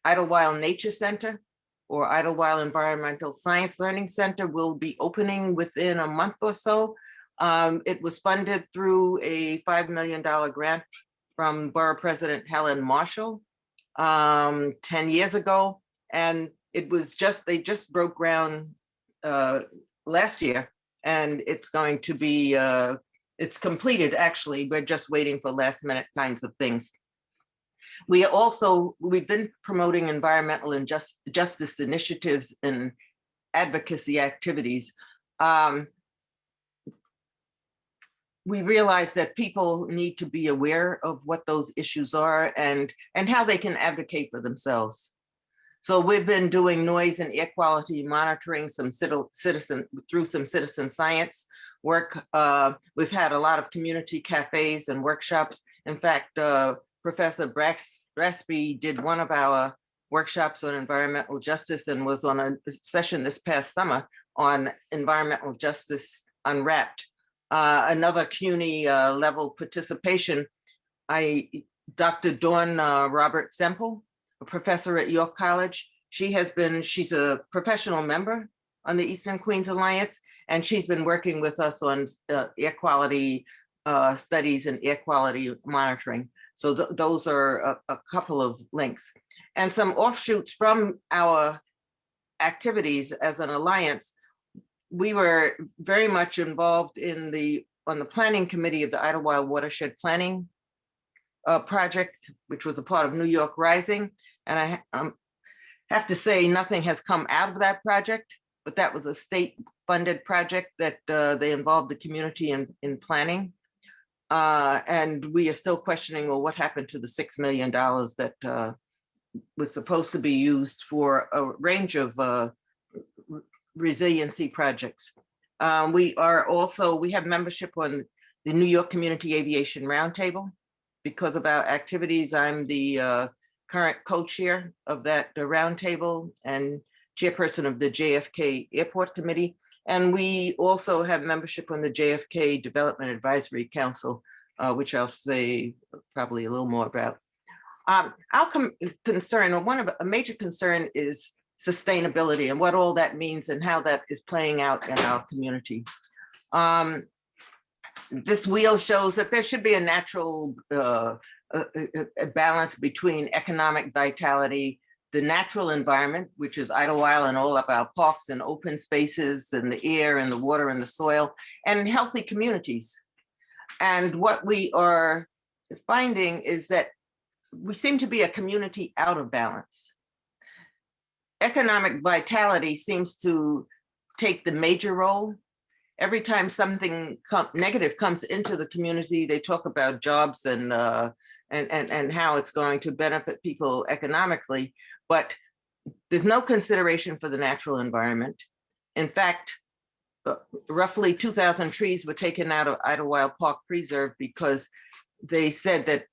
Idlewild Nature Center, or Idlewild Environmental Science Learning Center, will be opening within a month or so. It was funded through a $5 million grant from Borough President Helen Marshall 10 years ago. And it was they just broke ground last year, and it's going to be, it's completed actually. We're just waiting for last minute kinds of things. We've been promoting environmental and justice initiatives and advocacy activities. We realize that people need to be aware of what those issues are and how they can advocate for themselves. So we've been doing noise and air quality monitoring, through some citizen science work. We've had a lot of community cafes and workshops. In fact, Professor Brasby did one of our workshops on environmental justice and was on a session this past summer on environmental justice unwrapped. Another CUNY level participation, Dr. Dawn Robert Semple, a professor at York College. She's a professional member on the Eastern Queens Alliance, and she's been working with us on air quality studies and air quality monitoring. So those are a couple of links. And some offshoots from our activities as an alliance. We were very much involved on the planning committee of the Idlewild Watershed Planning Project, which was a part of New York Rising. And I have to say, nothing has come out of that project, but that was a state-funded project that they involved the community in planning. And we are still questioning, well, what happened to the $6 million that was supposed to be used for a range of resiliency projects. We have membership on the New York Community Aviation Roundtable. Because of our activities, I'm the current co-chair of that roundtable and chairperson of the JFK Airport Committee. And we also have membership on the JFK Development Advisory Council, which I'll say probably a little more about. Our concern, or a major concern, is sustainability and what all that means and how that is playing out in our community. This wheel shows that there should be a natural balance between economic vitality, the natural environment, which is Idlewild and all of our parks and open spaces and the air and the water and the soil, and healthy communities. And what we are finding is that we seem to be a community out of balance. Economic vitality seems to take the major role, every time something negative comes into the community, they talk about jobs and how it's going to benefit people economically, but there's no consideration for the natural environment. In fact, roughly 2,000 trees were taken out of Idlewild Park Preserve because they said that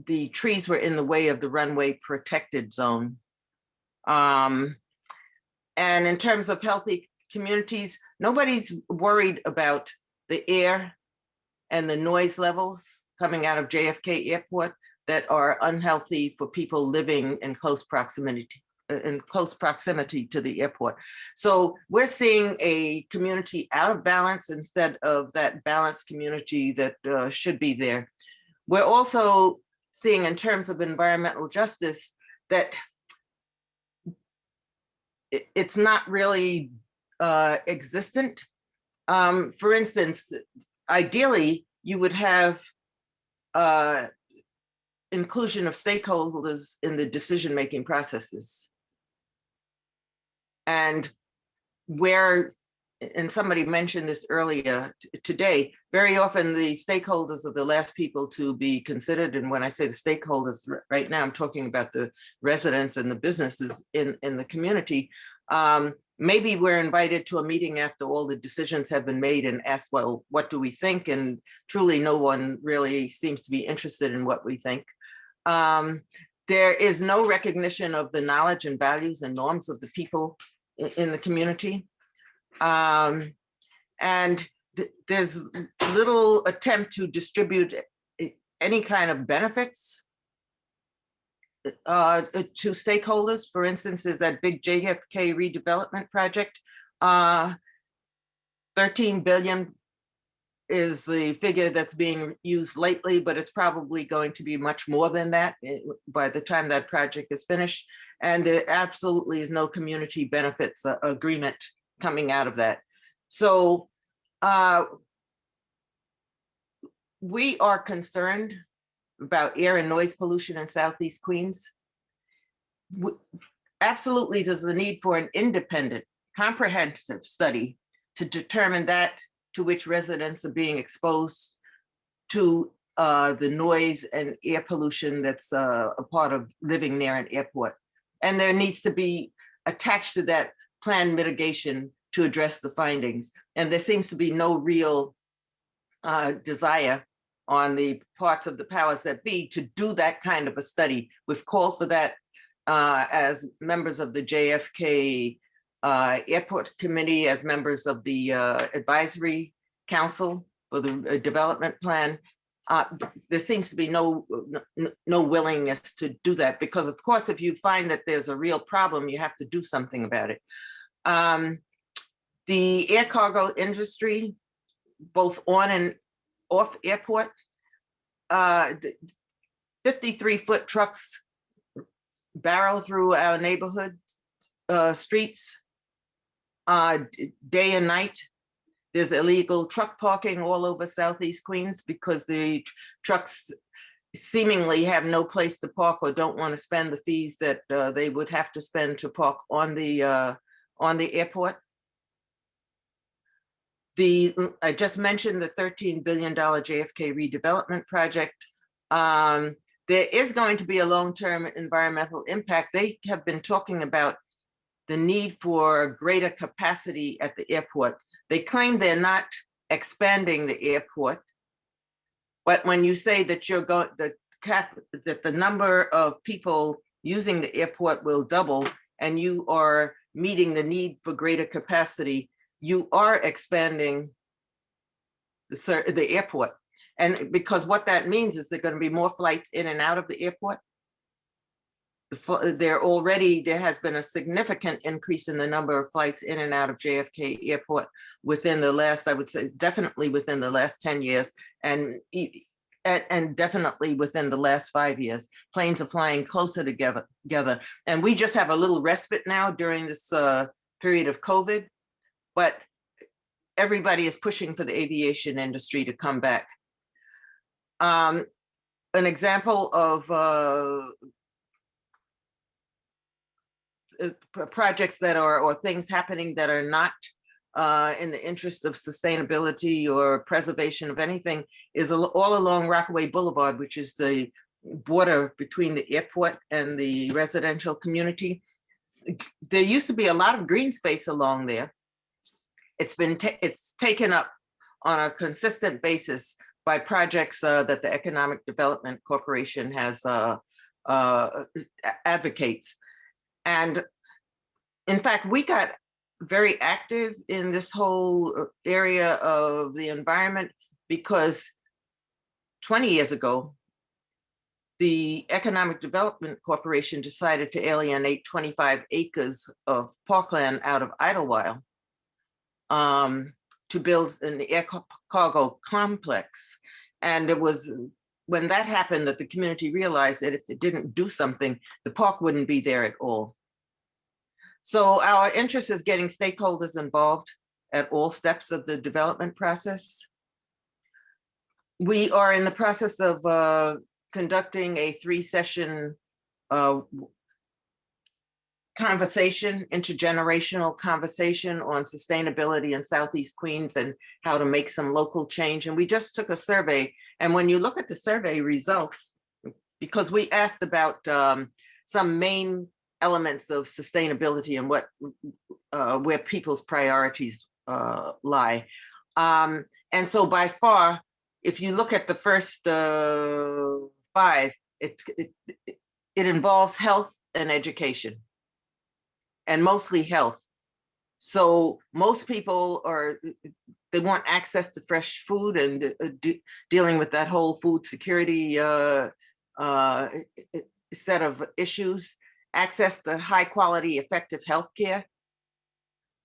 the trees were in the way of the runway protected zone. And in terms of healthy communities, nobody's worried about the air and the noise levels coming out of JFK Airport that are unhealthy for people living in close proximity to the airport. So we're seeing a community out of balance instead of that balanced community that should be there. We're also seeing, in terms of environmental justice, that it's not really existent. For instance, ideally, you would have inclusion of stakeholders in the decision-making processes. And where, and somebody mentioned this earlier today, very often the stakeholders are the last people to be considered. And when I say the stakeholders right now, I'm talking about the residents and the businesses in the community. Maybe we're invited to a meeting after all the decisions have been made and asked, well, what do we think? And truly no one really seems to be interested in what we think. There is no recognition of the knowledge and values and norms of the people in the community. And there's little attempt to distribute any kind of benefits to stakeholders. For instance, is that big JFK redevelopment project. 13 billion is the figure that's being used lately, but it's probably going to be much more than that by the time that project is finished. And there absolutely is no community benefits agreement coming out of that. So we are concerned about air and noise pollution in Southeast Queens. Absolutely, there's a need for an independent, comprehensive study to determine that to which residents are being exposed to the noise and air pollution that's a part of living near an airport. And there needs to be attached to that plan mitigation to address the findings. And there seems to be no real desire on the parts of the powers that be to do that kind of a study. We've called for that as members of the JFK Airport Committee, as members of the Advisory Council for the Development Plan. There seems to be no willingness to do that, because of course, if you find that there's a real problem, you have to do something about it. The air cargo industry, both on and off airport, 53-foot trucks barrel through our neighborhood streets day and night. There's illegal truck parking all over Southeast Queens because the trucks seemingly have no place to park or don't want to spend the fees that they would have to spend to park on the airport. I just mentioned the $13 billion JFK redevelopment project. There is going to be a long-term environmental impact. They have been talking about the need for greater capacity at the airport. They claim they're not expanding the airport, but when you say that you're going, that the number of people using the airport will double, and you are meeting the need for greater capacity, you are expanding the airport. And because what that means is there are going to be more flights in and out of the airport. There has been a significant increase in the number of flights in and out of JFK Airport within the last, I would say, definitely within the last 10 years, and definitely within the last 5 years. Planes are flying closer together. And we just have a little respite now during this period of COVID, but everybody is pushing for the aviation industry to come back. An example of projects that are, or things happening that are not in the interest of sustainability or preservation of anything is all along Rockaway Boulevard, which is the border between the airport and the residential community. There used to be a lot of green space along there. It's taken up on a consistent basis by projects that the Economic Development Corporation has advocates. And in fact, we got very active in this whole area of the environment because 20 years ago, the Economic Development Corporation decided to alienate 25 acres of parkland out of Idlewild to build an air cargo complex. And it was when that happened that the community realized that if it didn't do something, the park wouldn't be there at all. So our interest is getting stakeholders involved at all steps of the development process. We are in the process of conducting a 3-session conversation, intergenerational conversation on sustainability in Southeast Queens and how to make some local change. And we just took a survey. And when you look at the survey results, because we asked about some main elements of sustainability and what where people's priorities lie. And so by far, if you look at the first 5, it involves health and education, and mostly health. So most people they want access to fresh food and dealing with that whole food security set of issues, access to high quality, effective healthcare.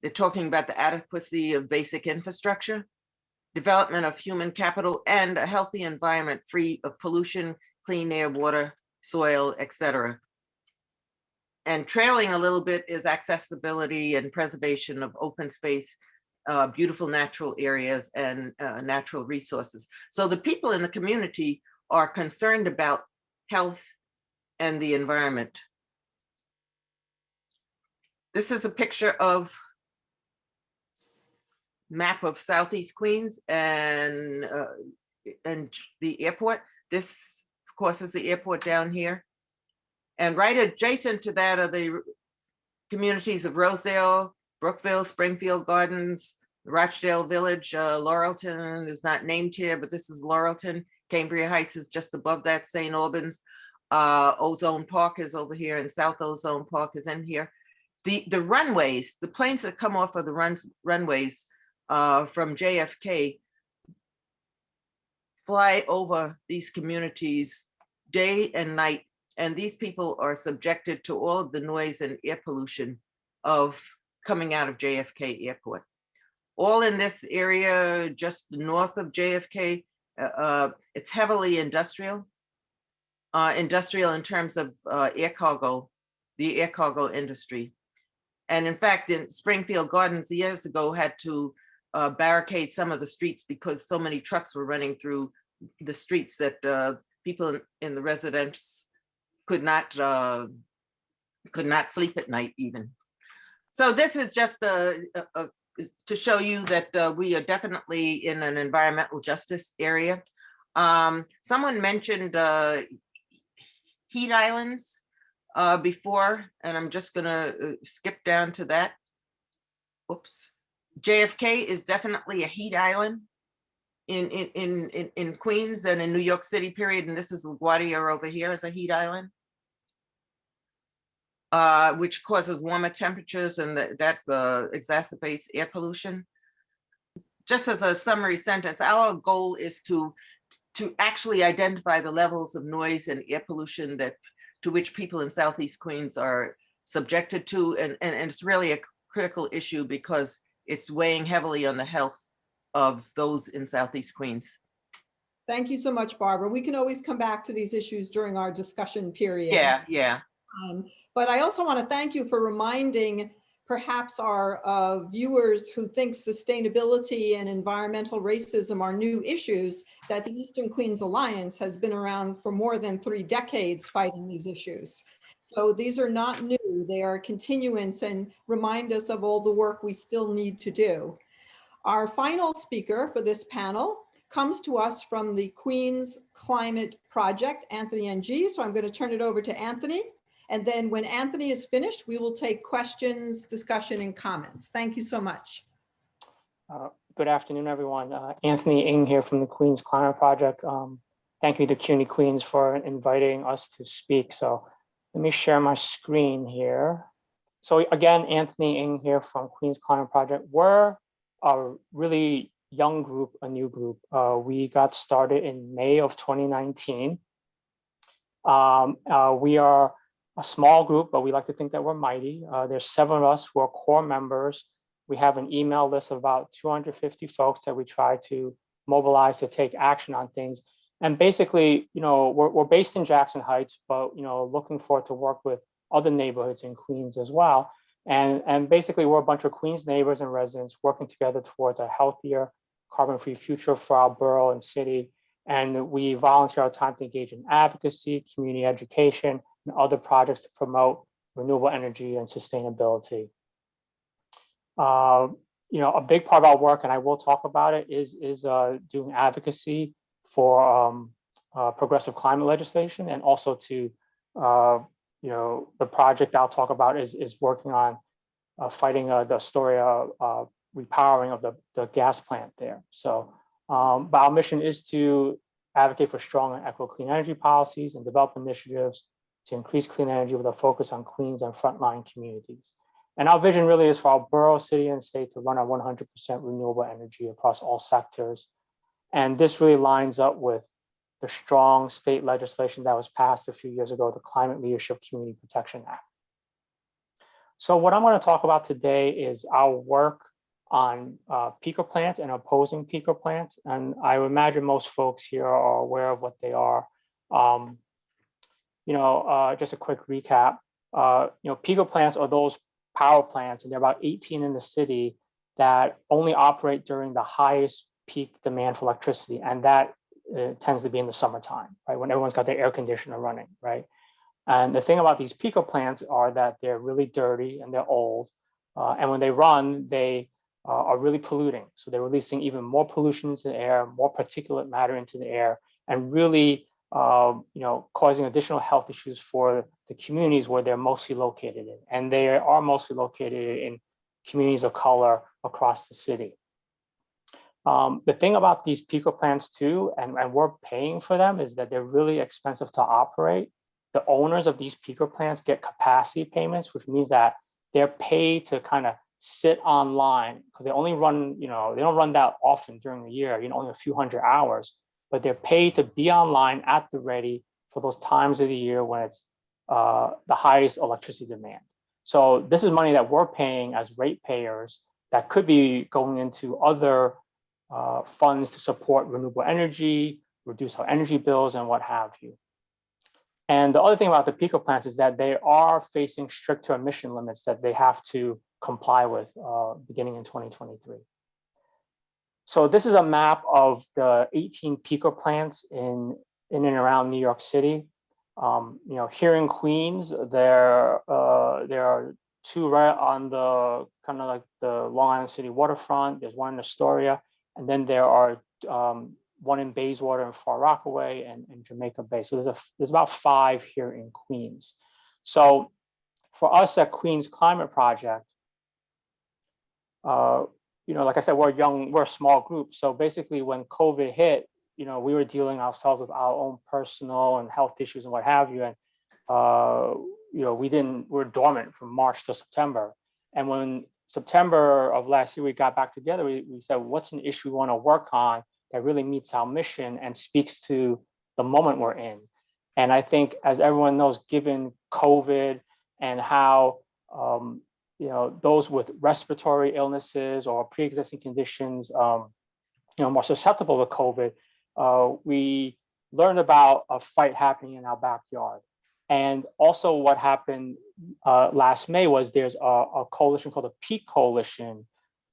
They're talking about the adequacy of basic infrastructure, development of human capital, and a healthy environment free of pollution, clean air, water, soil, etc. And trailing a little bit is accessibility and preservation of open space, beautiful natural areas, and natural resources. So the people in the community are concerned about health and the environment. This is a picture of map of Southeast Queens and the airport. This, of course, is the airport down here. And right adjacent to that are the communities of Rosedale, Brookville, Springfield Gardens, Rochdale Village, Laurelton is not named here, but this is Laurelton. Cambria Heights is just above that, St. Albans. Ozone Park is over here, and South Ozone Park is in here. The runways, the planes that come off of the runways from JFK fly over these communities day and night. And these people are subjected to all of the noise and air pollution of coming out of JFK Airport. All in this area just north of JFK, it's heavily industrial. Industrial in terms of air cargo, the air cargo industry. And in fact, in Springfield Gardens years ago had to barricade some of the streets because so many trucks were running through the streets that people in the residence could not sleep at night even. So this is just to show you that we are definitely in an environmental justice area. Someone mentioned heat islands before, and I'm just gonna skip down to that. Oops. JFK is definitely a heat island in Queens and in New York City, period. And this is LaGuardia over here as a heat island, which causes warmer temperatures, and that exacerbates air pollution. Just as a summary sentence, our goal is to actually identify the levels of noise and air pollution to which people in Southeast Queens are subjected to. And it's really a critical issue because it's weighing heavily on the health of those in Southeast Queens. Thank you so much, Barbara. We can always come back to these issues during our discussion period. Yeah. But I also want to thank you for reminding perhaps our viewers who think sustainability and environmental racism are new issues, that the Eastern Queens Alliance has been around for more than 3 decades fighting these issues. So these are not new, they are continuance and remind us of all the work we still need to do. Our final speaker for this panel comes to us from the Queens Climate Project, Anthony Ng. So I'm going to turn it over to Anthony. And then when Anthony is finished, we will take questions, discussion, and comments. Thank you so much. Good afternoon, everyone. Anthony Ng here from the Queens Climate Project. Thank you to CUNY Queens for inviting us to speak. So let me share my screen here. So again, Anthony Ng here from Queens Climate Project. We're a really young group, a new group. We got started in May of 2019. We are a small group, but we like to think that we're mighty. There's 7 of us who are core members. We have an email list of about 250 folks that we try to mobilize to take action on things. And basically, you know, we're based in Jackson Heights, but, you know, looking forward to work with other neighborhoods in Queens as well. And basically, we're a bunch of Queens neighbors and residents working together towards a healthier, carbon-free future for our borough and city. And we volunteer our time to engage in advocacy, community education, and other projects to promote renewable energy and sustainability. You know, a big part of our work, and I will talk about it, is doing advocacy for progressive climate legislation, and also to, you know, the project I'll talk about is working on fighting the story of repowering of the gas plant there. So, but our mission is to advocate for strong and equitable clean energy policies and develop initiatives to increase clean energy with a focus on Queens and frontline communities. And our vision really is for our borough, city, and state to run on 100% renewable energy across all sectors. And this really lines up with the strong state legislation that was passed a few years ago, the Climate Leadership Community Protection Act. So what I'm going to talk about today is our work on peaker plants and opposing peaker plants. And I imagine most folks here are aware of what they are. You know, just a quick recap. You know, peaker plants are those power plants, and there are about 18 in the city that only operate during the highest peak demand for electricity, and that tends to be in the summertime, right, when everyone's got their air conditioner running, right? And the thing about these peaker plants are that they're really dirty and they're old, and when they run, they are really polluting. So they're releasing even more pollution into the air, more particulate matter into the air, and really, you know, causing additional health issues for the communities where they're mostly located in. And they are mostly located in communities of color across the city. The thing about these peaker plants too, and we're paying for them, is that they're really expensive to operate. The owners of these peaker plants get capacity payments, which means that they're paid to kind of sit online, because they only run, you know, they don't run that often during the year, you know, only a few hundred hours, but they're paid to be online at the ready for those times of the year when it's the highest electricity demand. So this is money that we're paying as ratepayers that could be going into other funds to support renewable energy, reduce our energy bills, and what have you. And the other thing about the peaker plants is that they are facing stricter emission limits that they have to comply with beginning in 2023. So this is a map of the 18 peaker plants in and around New York City. You know, here in Queens, there are 2 right on the kind of like the Long Island City waterfront. There's one in Astoria, and then there are one in Bayswater and Far Rockaway and Jamaica Bay. So there's about 5 here in Queens. So for us at Queens Climate Project, you know, like I said, we're a small group. So basically when COVID hit, you know, we were dealing ourselves with our own personal and health issues and what have you. And, you know, we're dormant from March to September. And when September of last year, we got back together, we said, what's an issue we want to work on that really meets our mission and speaks to the moment we're in? And I think, as everyone knows, given COVID and how, you know, those with respiratory illnesses or pre-existing conditions, you know, more susceptible to COVID, we learned about a fight happening in our backyard. And also what happened last May was there's a coalition called the Peak Coalition,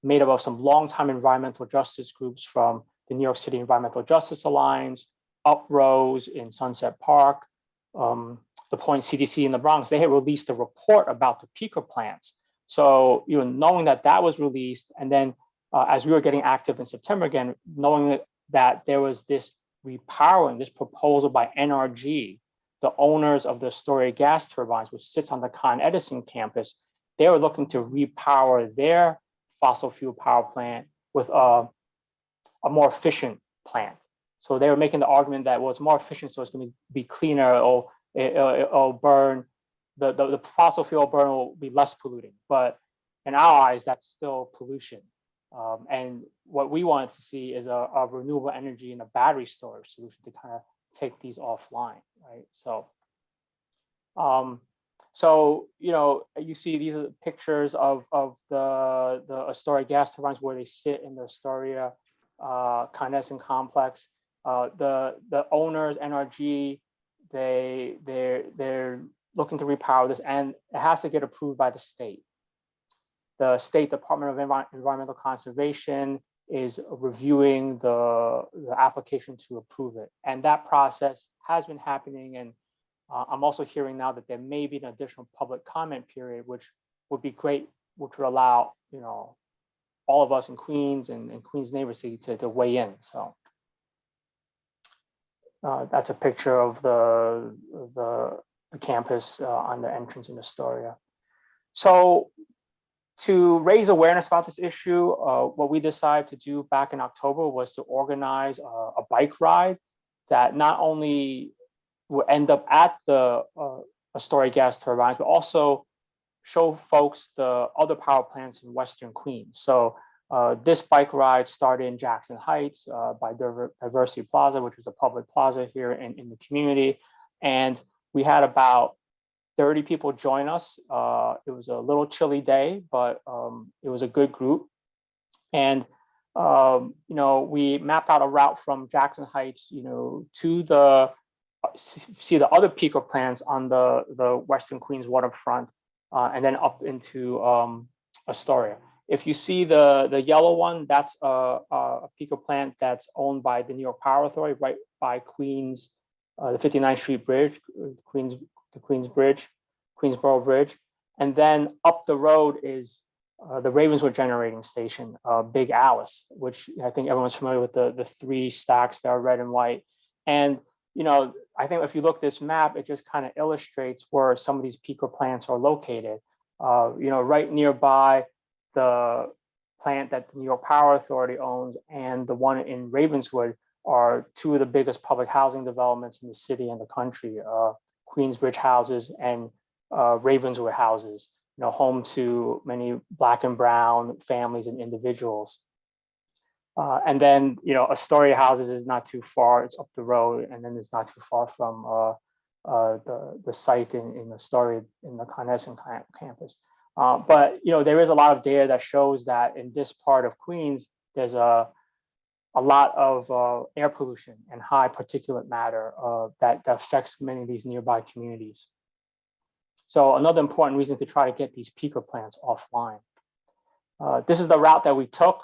made up of some longtime environmental justice groups from the New York City Environmental Justice Alliance, Uprose in Sunset Park, the Point CDC in the Bronx. They had released a report about the peaker plants. So, knowing that that was released, and then as we were getting active in September again, knowing that there was this repowering, this proposal by NRG, the owners of the Astoria gas turbines, which sits on the Con Edison campus, they were looking to repower their fossil fuel power plant with a more efficient plant. So they were making the argument that, well, it's more efficient, so it's going to be cleaner, or it'll burn, the fossil fuel burn will be less polluting. But in our eyes, that's still pollution. And what we wanted to see is a renewable energy and a battery storage solution to kind of take these offline, right? So, you see these are pictures of the Astoria gas turbines where they sit in the Astoria Con Edison complex. The owners, NRG, they're looking to repower this, and it has to get approved by the state. The State Department of Environmental Conservation is reviewing the application to approve it. And that process has been happening. And I'm also hearing now that there may be an additional public comment period, which would be great, which would allow, all of us in Queens and Queens neighbors to weigh in. So that's a picture of the campus on the entrance in Astoria. So to raise awareness about this issue, what we decided to do back in October was to organize a bike ride that not only will end up at the Astoria gas turbines, but also show folks the other power plants in Western Queens. So this bike ride started in Jackson Heights by Diversity Plaza, which is a public plaza here in the community. And we had about 30 people join us. It was a little chilly day, but it was a good group. And, we mapped out a route from Jackson Heights, to the other peaker plants on the Western Queens waterfront, and then up into Astoria. If you see the yellow one, that's a peaker plant that's owned by the New York Power Authority, right by Queens, the 59th Street Bridge, Queensboro Bridge. And then up the road is the Ravenswood Generating Station, Big Alice, which I think everyone's familiar with the three stacks that are red and white. And, I think if you look at this map, it just kind of illustrates where some of these peaker plants are located. Right nearby the plant that the New York Power Authority owns and the one in Ravenswood are two of the biggest public housing developments in the city and the country, Queensbridge houses and Ravenswood houses, home to many Black and brown families and individuals. And then, Astoria houses is not too far, it's up the road, and then it's not too far from the site in Astoria in the Con Edison campus. But, there is a lot of data that shows that in this part of Queens, there's a lot of air pollution and high particulate matter that affects many of these nearby communities. So another important reason to try to get these peaker plants offline. This is the route that we took.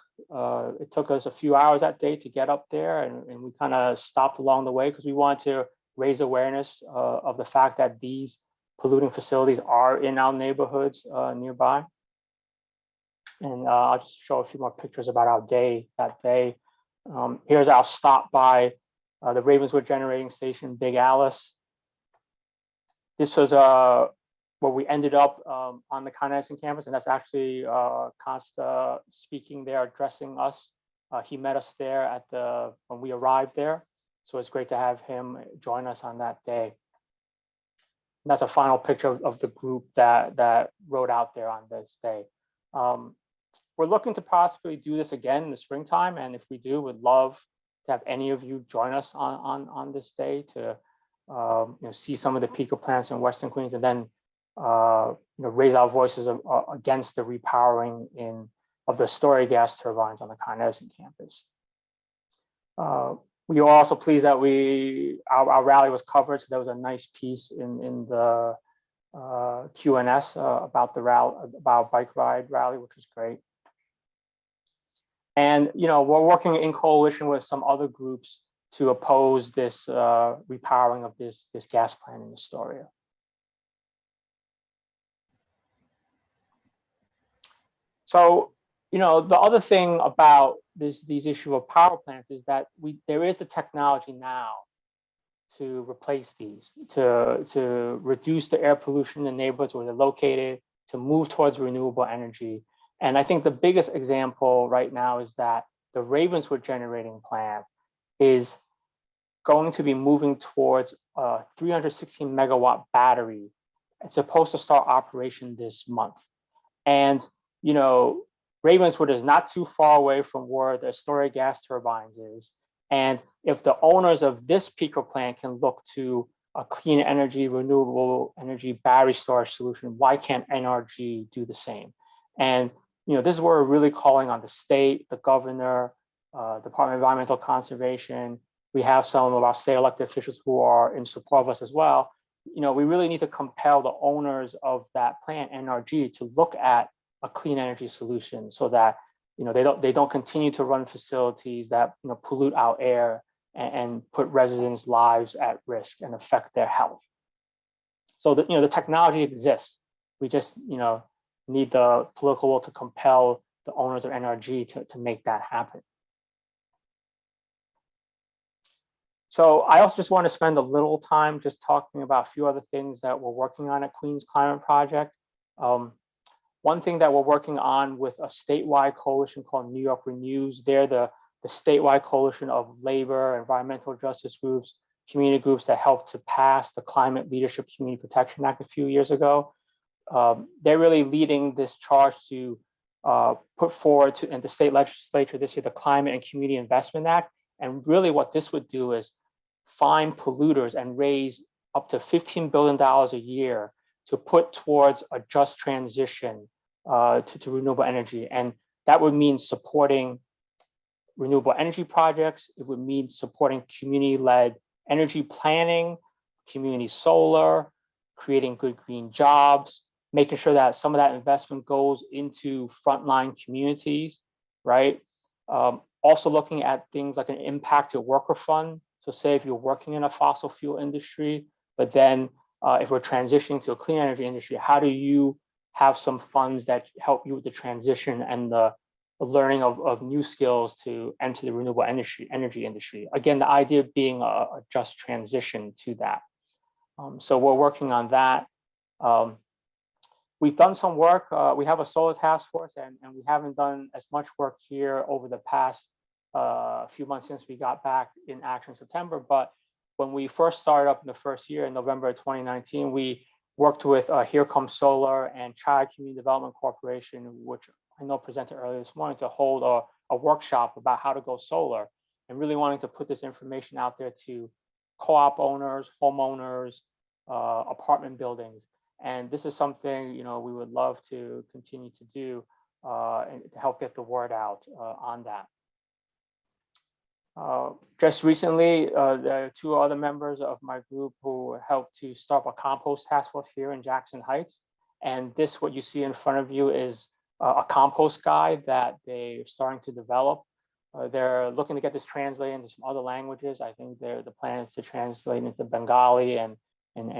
It took us a few hours that day to get up there, and we kind of stopped along the way because we wanted to raise awareness of the fact that these polluting facilities are in our neighborhoods nearby. And I'll just show a few more pictures about our day that day. Here's our stop by the Ravenswood Generating Station, Big Alice. This was where we ended up on the Con Edison campus, and that's actually Costa speaking there, addressing us. He met us there when we arrived there. So it's great to have him join us on that day. And that's a final picture of the group that rode out there on this day. We're looking to possibly do this again in the springtime, and if we do, we'd love to have any of you join us on this day to see some of the peaker plants in Western Queens, and then raise our voices against the repowering of the Astoria gas turbines on the Con Edison campus. we are also pleased that our rally was covered. So there was a nice piece in the QNS about the rally, about bike ride rally, which was great. And we're working in coalition with some other groups to oppose this repowering of this gas plant in Astoria. So, the other thing about these issue of power plants is that there is a technology now to replace these, to reduce the air pollution in the neighborhoods where they're located, to move towards renewable energy. And I think the biggest example right now is that the Ravenswood generating plant is going to be moving towards a 316 megawatt battery. It's supposed to start operation this month. And, Ravenswood is not too far away from where the Astoria gas turbines is. And if the owners of this peaker plant can look to a clean energy, renewable energy battery storage solution, why can't NRG do the same? And this is where we're really calling on the state, the governor, Department of Environmental Conservation. We have some of our state elected officials who are in support of us as well. We really need to compel the owners of that plant, NRG, to look at a clean energy solution so that they don't continue to run facilities that pollute our air and put residents' lives at risk and affect their health. So the technology exists. We just need the political will to compel the owners of NRG to make that happen. So I also just want to spend a little time just talking about a few other things that we're working on at Queens Climate Project. One thing that we're working on with a statewide coalition called New York Renews. They're the statewide coalition of labor, environmental justice groups, community groups that helped to pass the Climate Leadership Community Protection Act a few years ago. They're really leading this charge to put forward in the state legislature this year, the Climate and Community Investment Act. And really what this would do is fine polluters and raise up to $15 billion a year to put towards a just transition to renewable energy. And that would mean supporting renewable energy projects. It would mean supporting community-led energy planning, community solar, creating good green jobs, making sure that some of that investment goes into frontline communities, right? Also looking at things like an impacted worker fund. So say if you're working in a fossil fuel industry, but then if we're transitioning to a clean energy industry, how do you have some funds that help you with the transition and the learning of new skills to enter the renewable energy industry? Again, the idea being a just transition to that. So we're working on that. We've done some work. We have a solar task force, and we haven't done as much work here over the past few months since we got back in action in September. But when we first started up in the first year in November of 2019, we worked with Here Comes Solar and Child Community Development Corporation, which I know presented earlier this morning, to hold a workshop about how to go solar, and really wanting to put this information out there to co-op owners, homeowners, apartment buildings. And this is something we would love to continue to do and to help get the word out on that. Just recently, there are two other members of my group who helped to start a compost task force here in Jackson Heights. And this, what you see in front of you, is a compost guide that they're starting to develop. They're looking to get this translated into some other languages. I think the plan is to translate into Bengali and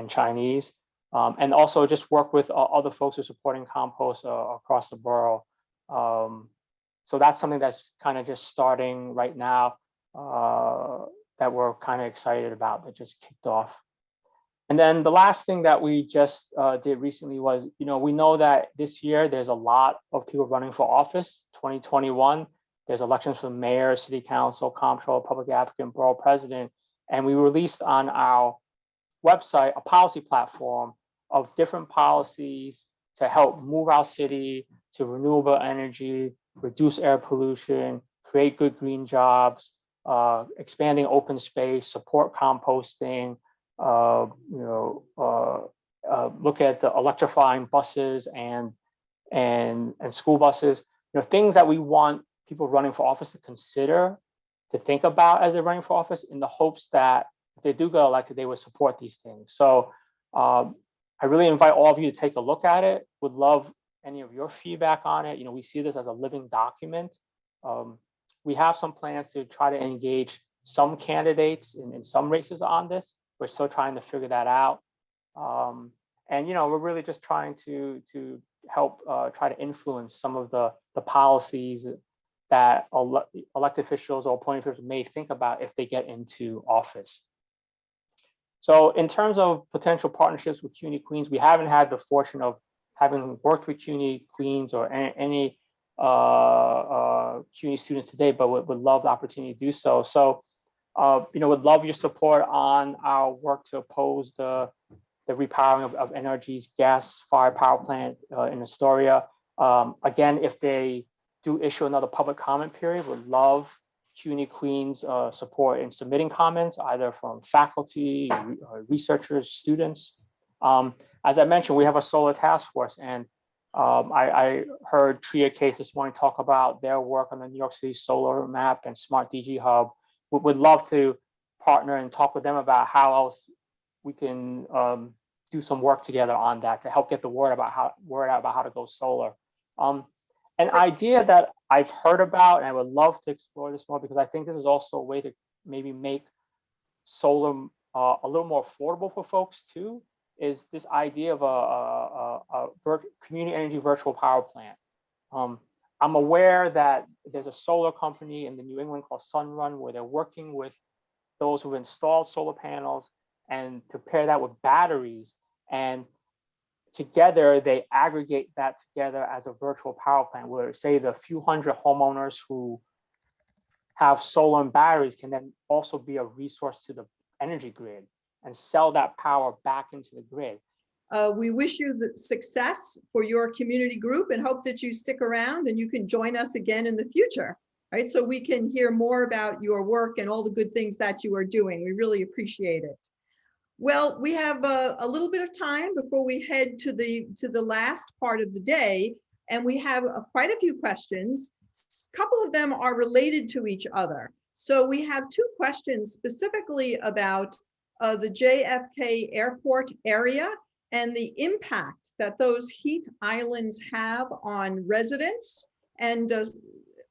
Chinese. And also just work with other folks who are supporting compost across the borough. So that's something that's kind of just starting right now. That we're kind of excited about, that just kicked off. And then the last thing that we just did recently was, we know that this year there's a lot of people running for office. 2021, there's elections for mayor, city council, comptroller, public advocate, borough president. And we released on our website a policy platform of different policies to help move our city to renewable energy, reduce air pollution, create good green jobs, expanding open space, support composting, look at the electrifying buses and school buses, things that we want people running for office to consider to think about as they're running for office, in the hopes that if they do get elected, they would support these things. So I really invite all of you to take a look at it. Would love any of your feedback on it. We see this as a living document. We have some plans to try to engage some candidates in some races on this. We're still trying to figure that out. And we're really just trying to help try to influence some of the policies that elected officials or appointed officials may think about if they get into office. So in terms of potential partnerships with CUNY Queens, we haven't had the fortune of having worked with CUNY Queens or any CUNY students today, but would love the opportunity to do so. So, would love your support on our work to oppose the repowering of NRG's gas-fired power plant in Astoria. Again, if they do issue another public comment period, would love CUNY Queens support in submitting comments, either from faculty, researchers, students. As I mentioned, we have a solar task force, and I heard Tria Case this morning talk about their work on the New York City solar map and smart DG hub. We would love to partner and talk with them about how else we can do some work together on that to help get the word out about how to go solar. An idea that I've heard about, and I would love to explore this more, because I think this is also a way to maybe make solar a little more affordable for folks too, is this idea of a community energy virtual power plant. I'm aware that there's a solar company in the New England called Sunrun, where they're working with those who've installed solar panels and to pair that with batteries, and together they aggregate that together as a virtual power plant, where say the few hundred homeowners who have solar and batteries can then also be a resource to the energy grid and sell that power back into the grid. We wish you the success for your community group and hope that you stick around and you can join us again in the future, right? So we can hear more about your work and all the good things that you are doing. We really appreciate it. Well, we have a little bit of time before we head to the last part of the day, and we have quite a few questions. A couple of them are related to each other. So we have two questions specifically about the JFK Airport area and the impact that those heat islands have on residents and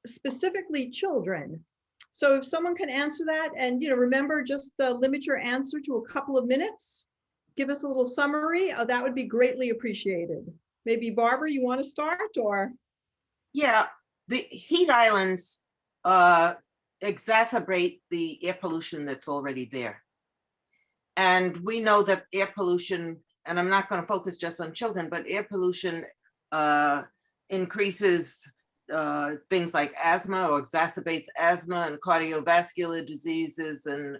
specifically children. So if someone can answer that, and remember, just limit your answer to a couple of minutes. Give us a little summary. That would be greatly appreciated. Maybe Barbara, you want to start, or? Yeah, the heat islands exacerbate the air pollution that's already there. And we know that air pollution, and I'm not going to focus just on children, but air pollution increases things like asthma, or exacerbates asthma and cardiovascular diseases, and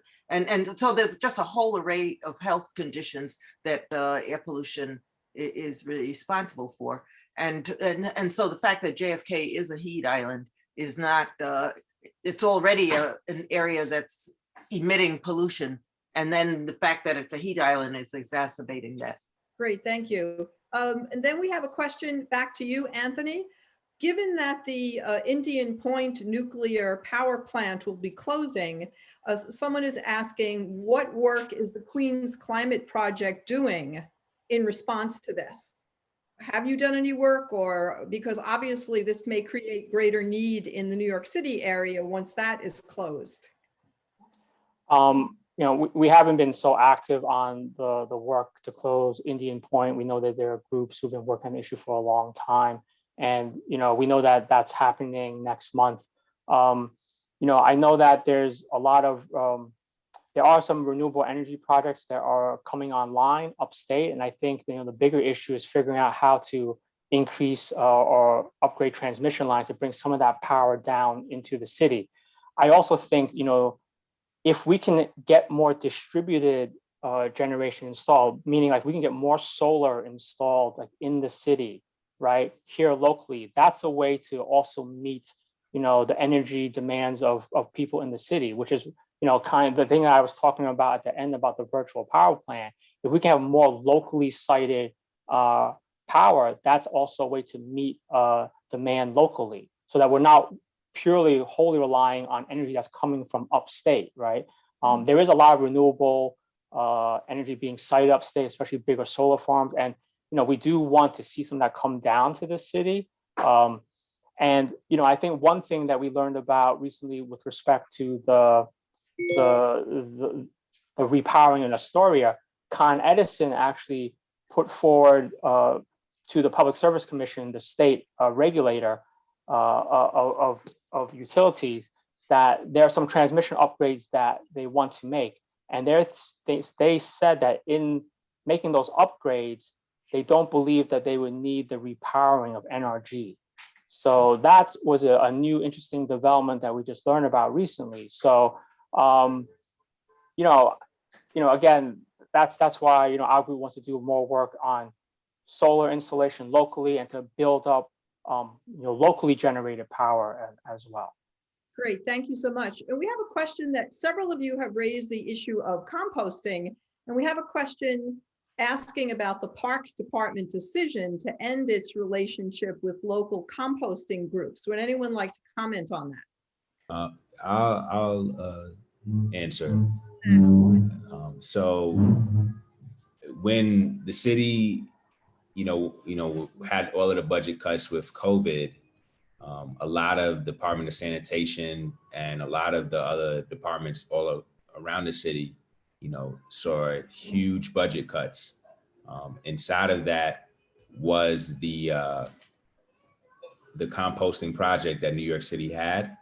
so there's just a whole array of health conditions that air pollution is really responsible for. And so the fact that JFK is a heat island is not, it's already an area that's emitting pollution, and then the fact that it's a heat island is exacerbating that. Great, thank you. And then we have a question back to you, Anthony. Given that the Indian Point nuclear power plant will be closing, someone is asking, what work is the Queens Climate Project doing in response to this? Have you done any work, or because obviously this may create greater need in the New York City area once that is closed? We haven't been so active on the work to close Indian Point. We know that there are groups who've been working on the issue for a long time. And, we know that that's happening next month. I know that there's a lot of, there are some renewable energy projects that are coming online upstate. And I think, the bigger issue is figuring out how to increase or upgrade transmission lines to bring some of that power down into the city. I also think, if we can get more distributed generation installed, meaning like we can get more solar installed like in the city, right, here locally, that's a way to also meet, the energy demands of people in the city, which is, kind of the thing that I was talking about at the end about the virtual power plant. If we can have more locally sited power, that's also a way to meet demand locally, so that we're not purely wholly relying on energy that's coming from upstate, right? There is a lot of renewable energy being sited upstate, especially bigger solar farms. And, we do want to see some of that come down to the city. And, I think one thing that we learned about recently with respect to the repowering in Astoria, Con Edison actually put forward to the Public Service Commission, the state regulator of utilities, that there are some transmission upgrades that they want to make. And they said that in making those upgrades, they don't believe that they would need the repowering of NRG. So that was a new interesting development that we just learned about recently. So, again, that's why, our group wants to do more work on solar installation locally and to build up, locally generated power as well. Great, thank you so much. And we have a question that several of you have raised, the issue of composting. And we have a question asking about the Parks Department decision to end its relationship with local composting groups. Would anyone like to comment on that? I'll answer. So when the city, had all of the budget cuts with COVID, a lot of Department of Sanitation and a lot of the other departments all around the city, saw huge budget cuts. Inside of that was the composting project that New York City had.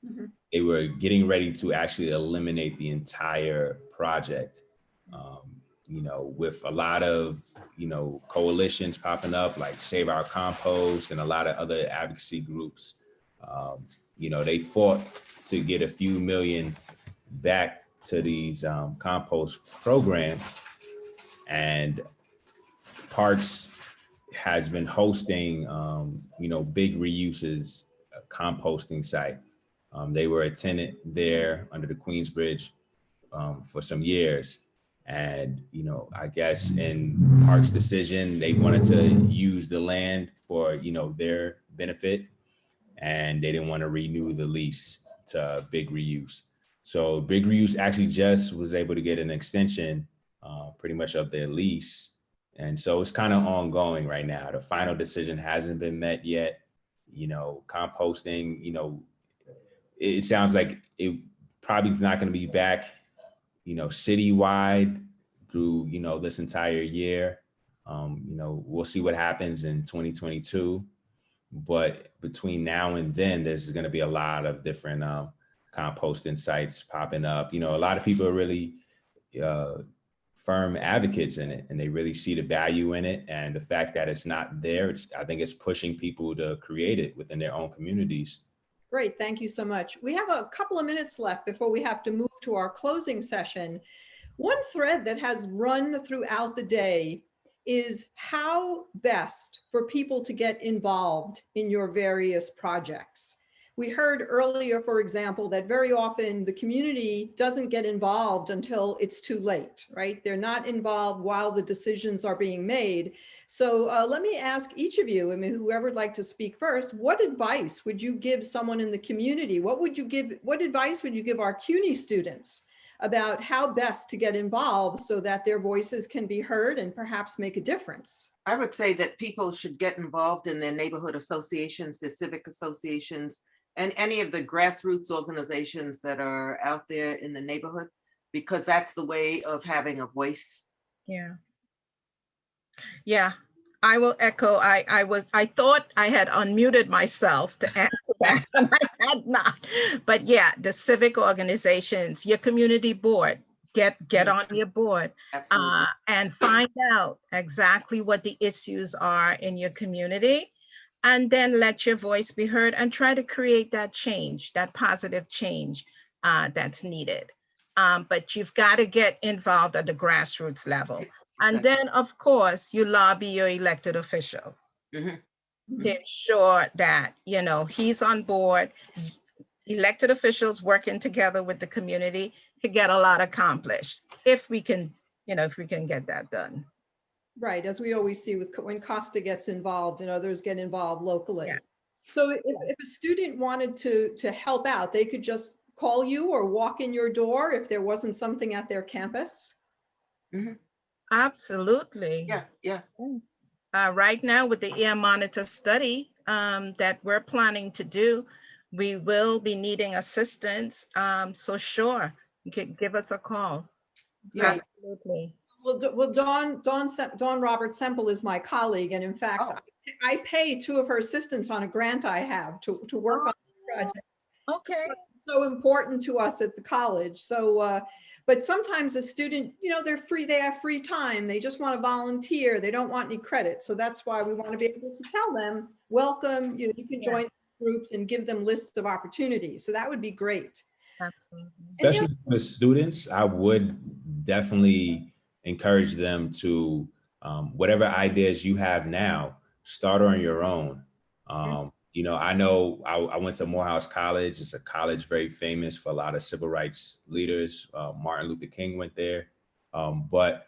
Mm-hmm. They were getting ready to actually eliminate the entire project. With a lot of, coalitions popping up like Save Our Compost and a lot of other advocacy groups. They fought to get a few million back to these compost programs. And Parks has been hosting, big reuses composting site. They were a tenant there under the Queensbridge for some years. And, I guess in Parks' decision, they wanted to use the land for, their benefit, and they didn't want to renew the lease to Big Reuse. So Big Reuse actually just was able to get an extension pretty much of their lease. And so it's kind of ongoing right now. The final decision hasn't been met yet. Composting, it sounds like it probably not going to be back, citywide through, this entire year. We'll see what happens in 2022. But between now and then, there's going to be a lot of different composting sites popping up. A lot of people are really firm advocates in it, and they really see the value in it. And the fact that it's not there, I think it's pushing people to create it within their own communities. Great, thank you so much. We have a couple of minutes left before we have to move to our closing session. One thread that has run throughout the day is how best for people to get involved in your various projects. We heard earlier, for example, that very often the community doesn't get involved until it's too late, right? They're not involved while the decisions are being made. So let me ask each of you, whoever would like to speak first, what advice would you give someone in the community? What advice would you give our CUNY students about how best to get involved so that their voices can be heard and perhaps make a difference? I would say that people should get involved in their neighborhood associations, their civic associations, and any of the grassroots organizations that are out there in the neighborhood, because that's the way of having a voice. Yeah, I will echo. I thought I had unmuted myself to answer that, and I had not. But yeah, the civic organizations, your community board, get on your board and find out exactly what the issues are in your community, and then let your voice be heard and try to create that change, that positive change that's needed. But you've got to get involved at the grassroots level. And then, of course, you lobby your elected official to ensure that, he's on board. Elected officials working together with the community to get a lot accomplished if we can get that done. Right, as we always see when Costa gets involved and others get involved locally. So if a student wanted to help out, they could just call you or walk in your door if there wasn't something at their campus? Absolutely. Yeah, yeah. Yes. Right now with the ear monitor study that we're planning to do, we will be needing assistance. So sure, you can give us a call. Yeah. Absolutely. Well, Dawn Robert Semple is my colleague, and in fact, Oh. I pay two of her assistants on a grant I have to work on the project. Okay. It's so important to us at the college. So, but sometimes a student, you know, they're free, they have free time, they just want to volunteer, they don't want any credit. So that's why we want to be able to tell them, welcome, you know, you can join groups and give them lists of opportunities. So that would be great. Absolutely. And, you know, Especially for students, I would definitely encourage them to, whatever ideas you have now, start on your own. You know I went to Morehouse College. It's a college very famous for a lot of civil rights leaders. Martin Luther King went there. But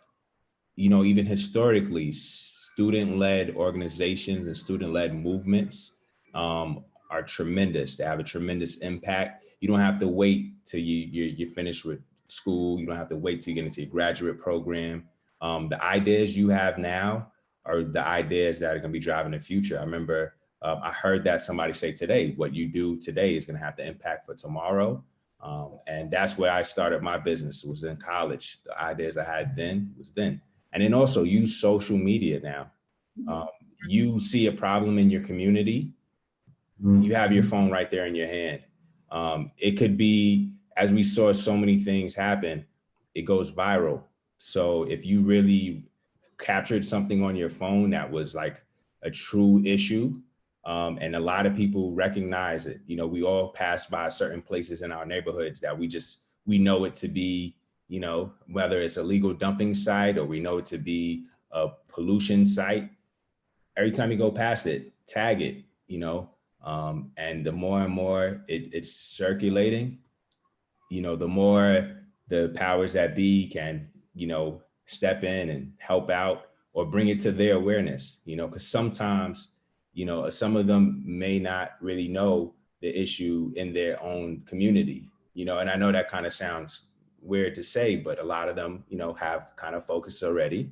you know, even historically, student-led organizations and student-led movements are tremendous. They have a tremendous impact. You don't have to wait till you're finished with school. You don't have to wait till you get into your graduate program. The ideas you have now are the ideas that are going to be driving the future. I remember I heard that somebody say today, what you do today is going to have the impact for tomorrow. And that's where I started my business. It was in college. The ideas I had then was then. And then also use social media now. You see a problem in your community, you have your phone right there in your hand. It could be, as we saw so many things happen, it goes viral. So if you really captured something on your phone that was like a true issue, and a lot of people recognize it, you know, we all pass by certain places in our neighborhoods that we know it to be, you know, whether it's a legal dumping site or we know it to be a pollution site. Every time you go past it, tag it, you know, and the more and more it's circulating, you know, the more the powers that be can, you know, step in and help out or bring it to their awareness, you know, because sometimes, you know, some of them may not really know the issue in their own community, you know, and I know that kind of sounds weird to say, but a lot of them, you know, have kind of focused already.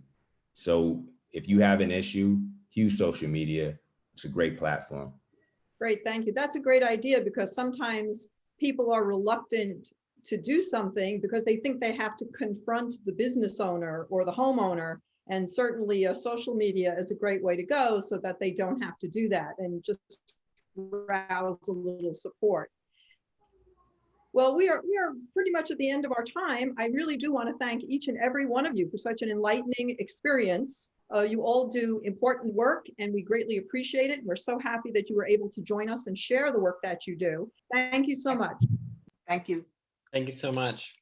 So if you have an issue, use social media. It's a great platform. great, thank you. That's a great idea because sometimes people are reluctant to do something because they think they have to confront the business owner or the homeowner. And certainly social media is a great way to go so that they don't have to do that and just rouse a little support. Well, we are pretty much at the end of our time. I really do want to thank each and every one of you for such an enlightening experience. You all do important work and we greatly appreciate it. We're so happy that you were able to join us and share the work that you do. Thank you so much. Thank you. Thank you so much.